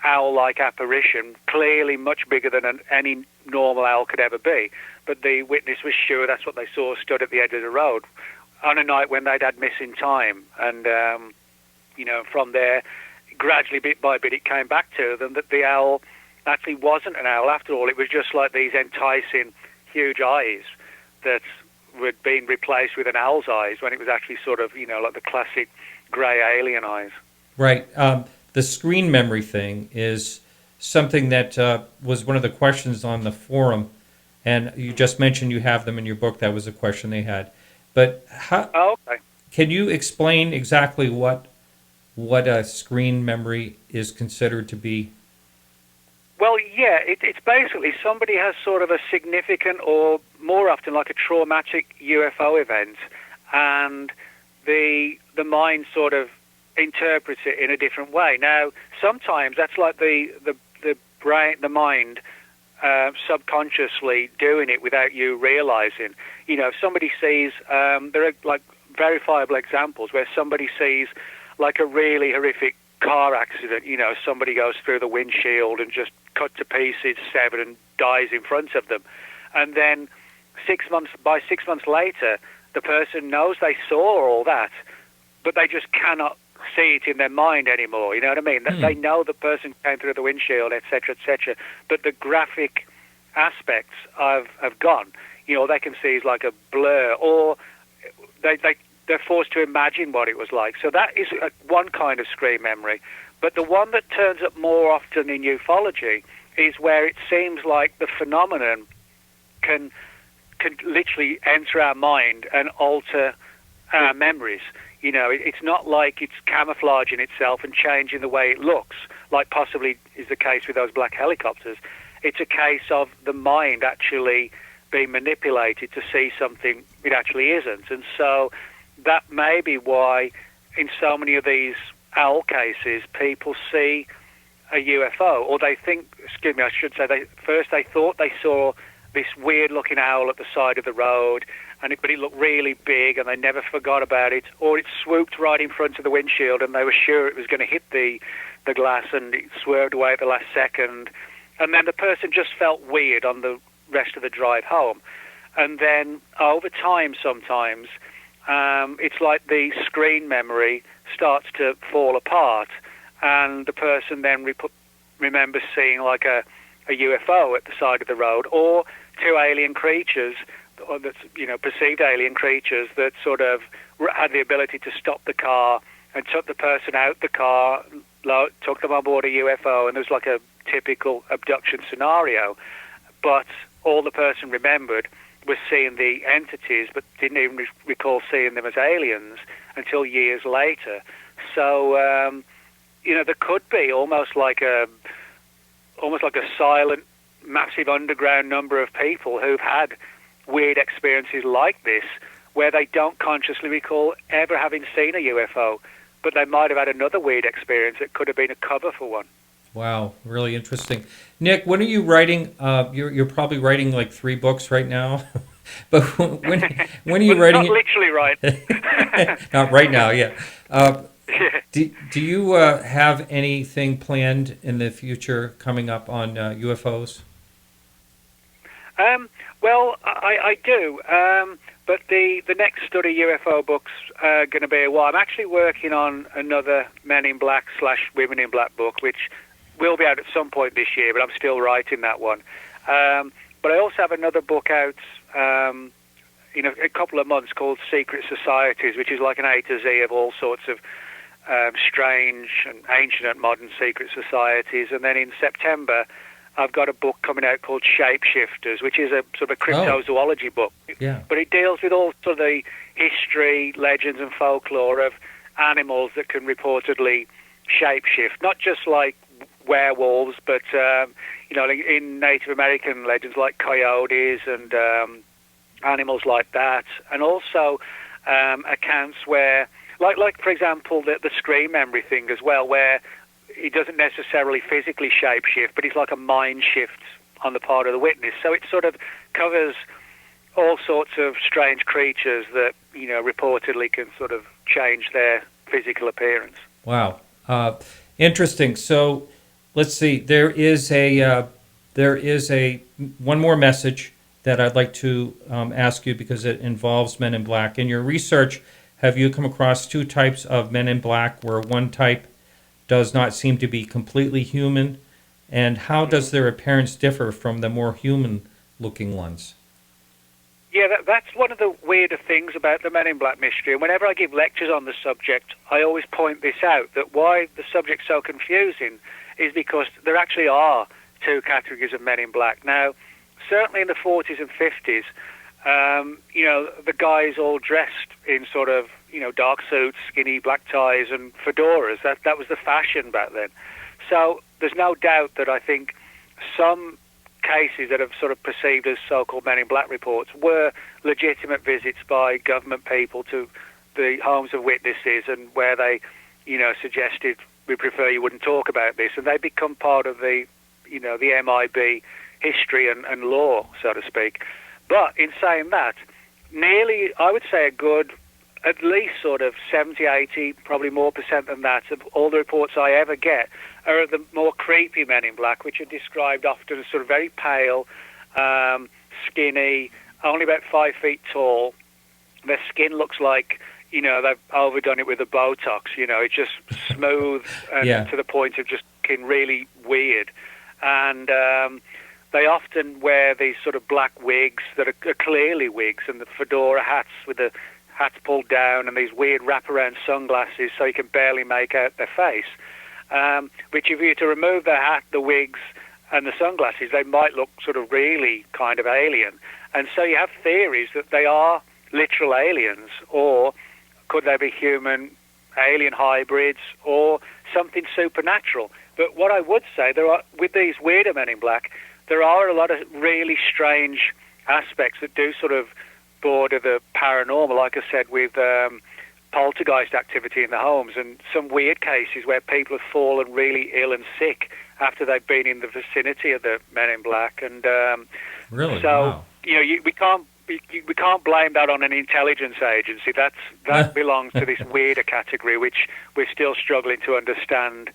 owl-like apparition, clearly much bigger than any normal owl could ever be, but the witness was sure that's what they saw stood at the edge of the road on a night when they'd had missing time. And, from there, gradually, bit by bit, it came back to them that the owl actually wasn't an owl after all. It was just like these enticing, huge eyes that were being replaced with an owl's eyes when it was actually sort of, like the classic grey alien eyes. Right. The screen memory thing is something that was one of the questions on the forum, and you just mentioned you have them in your book. That was a question they had. But can you explain exactly what a screen memory is considered to be? Well, yeah, it's basically somebody has sort of a significant or more often like a traumatic UFO event, and the mind sort of interprets it in a different way. Now, sometimes that's like the brain, the mind, subconsciously doing it without you realizing. If somebody sees, there are like verifiable examples where somebody sees like a really horrific car accident. Somebody goes through the windshield and just cut to pieces, severed, and dies in front of them, and then 6 months later, the person knows they saw all that, but they just cannot see it in their mind anymore. You know what I mean? They know the person came through the windshield, etc., etc., but the graphic aspects have gone. They can see is like a blur, or they're forced to imagine what it was like. So that is one kind of screen memory. But the one that turns up more often in ufology is where it seems like the phenomenon can literally enter our mind and alter our memories. It's not like it's camouflaging itself and changing the way it looks, like possibly is the case with those black helicopters. It's a case of the mind actually being manipulated to see something it actually isn't. And so that may be why in so many of these owl cases people see a UFO, or they think, first they thought they saw this weird-looking owl at the side of the road, but it looked really big, and they never forgot about it, or it swooped right in front of the windshield, and they were sure it was going to hit the glass, and it swerved away at the last second, and then the person just felt weird on the rest of the drive home. And then over time, sometimes, it's like the screen memory starts to fall apart, and the person then remembers seeing like a UFO at the side of the road, or 2 alien creatures, or that's, perceived alien creatures that sort of had the ability to stop the car and took the person out the car, took them on board a UFO, and there was like a typical abduction scenario. But all the person remembered was seeing the entities, but didn't even recall seeing them as aliens until years later. So, there could be almost like a silent, massive underground number of people who've had weird experiences like this, where they don't consciously recall ever having seen a UFO, but they might have had another weird experience that could have been a cover for one. Wow, really interesting. Nick, when are you writing? You're probably writing like 3 books right now, but when are you writing? Not literally right. Not right now, yeah. Do you have anything planned in the future coming up on UFOs? Well, I do, but the next study UFO book's going to be a while. I'm actually working on another Men in Black / Women in Black book, which will be out at some point this year, but I'm still writing that one. But I also have another book out in a couple of months called Secret Societies, which is like an A to Z of all sorts of strange and ancient and modern secret societies. And then in September, I've got a book coming out called Shapeshifters, which is a sort of cryptozoology book. Yeah. But it deals with all sort of the history, legends, and folklore of animals that can reportedly shapeshift. Not just like werewolves, but in Native American legends like coyotes and animals like that, and also accounts where, like for example, the screen memory thing as well, where it doesn't necessarily physically shapeshift, but it's like a mind shift on the part of the witness. So it sort of covers all sorts of strange creatures that reportedly can sort of change their physical appearance. Wow, interesting. So let's see. There is a one more message that I'd like to ask you, because it involves Men in Black. In your research, have you come across two types of Men in Black, where one type does not seem to be completely human, and how does their appearance differ from the more human-looking ones? Yeah, that's one of the weirder things about the Men in Black mystery. And whenever I give lectures on the subject, I always point this out, that why the subject's so confusing is because there actually are two categories of Men in Black. Now, certainly in the 40s and 50s, the guys all dressed in sort of, dark suits, skinny black ties and fedoras. That was the fashion back then. So there's no doubt that I think some cases that have sort of perceived as so-called Men in Black reports were legitimate visits by government people to the homes of witnesses, and where they, suggested, we prefer you wouldn't talk about this, and they become part of the, the MIB history and law, so to speak. But in saying that, nearly, I would say a good, at least sort of 70, 80, probably more percent than that, of all the reports I ever get are of the more creepy Men in Black, which are described often as sort of very pale, skinny, only about 5 feet tall. Their skin looks like, they've overdone it with the Botox, it's just smooth and to the point of just looking really weird. And they often wear these sort of black wigs that are clearly wigs, and the fedora hats with the hats pulled down, and these weird wraparound sunglasses so you can barely make out their face. Which if you were to remove the hat, the wigs, and the sunglasses, they might look sort of really kind of alien. And so you have theories that they are literal aliens, or could they be human alien hybrids, or something supernatural. But what I would say, there are, with these weirder Men in Black, there are a lot of really strange aspects that do sort of border the paranormal, like I said, with poltergeist activity in the homes, and some weird cases where people have fallen really ill and sick after they've been in the vicinity of the Men in Black. And really, so wow. we can't blame that on an intelligence agency. That belongs to this weirder category, which we're still struggling to understand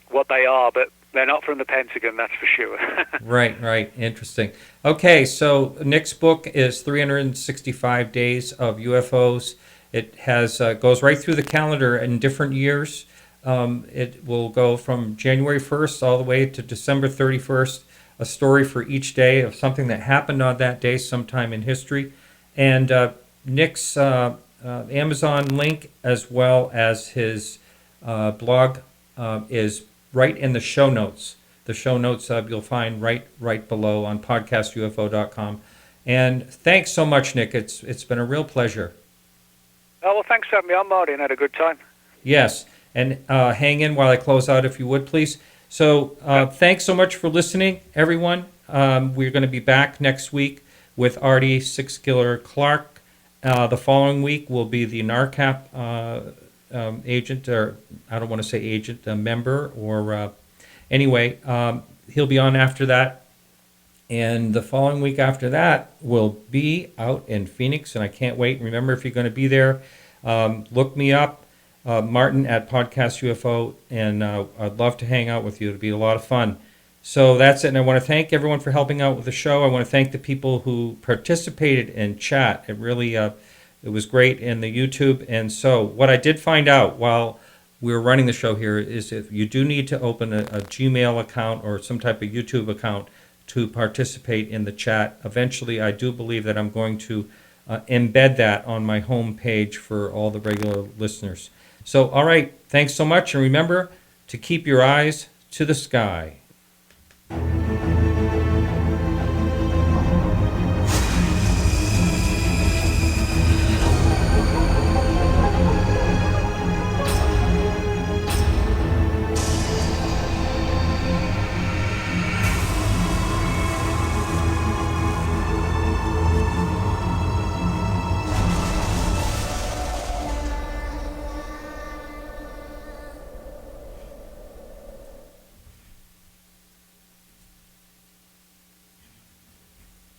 what they are, but they're not from the Pentagon, that's for sure. Right. Interesting. Okay, so Nick's book is 365 Days of UFOs. It has goes right through the calendar in different years. It will go from January 1st all the way to December 31st, a story for each day of something that happened on that day sometime in history. And Nick's Amazon link, as well as his blog, is right in the show notes. The show notes you'll find right below on podcastufo.com. And thanks so much, Nick. It's been a real pleasure. Oh, well, thanks for having me on, Marty, and had a good time. Yes, and hang in while I close out, if you would, please. So thanks so much for listening, everyone. We're going to be back next week with Artie Six-Killer Clark. The following week will be the NARCAP agent, or I don't want to say agent, a member, or anyway, he'll be on after that. And the following week after that will be out in Phoenix, and I can't wait. Remember, if you're going to be there, look me up, Martin at Podcast UFO, and I'd love to hang out with you. It'll be a lot of fun. So that's it, and I want to thank everyone for helping out with the show. I want to thank the people who participated in chat. It really it was great in the YouTube. And so what I did find out while we're running the show here is if you do need to open a Gmail account or some type of YouTube account to participate in the chat. Eventually, I do believe that I'm going to embed that on my home page for all the regular listeners. So, all right, thanks so much. And remember to keep your eyes to the sky.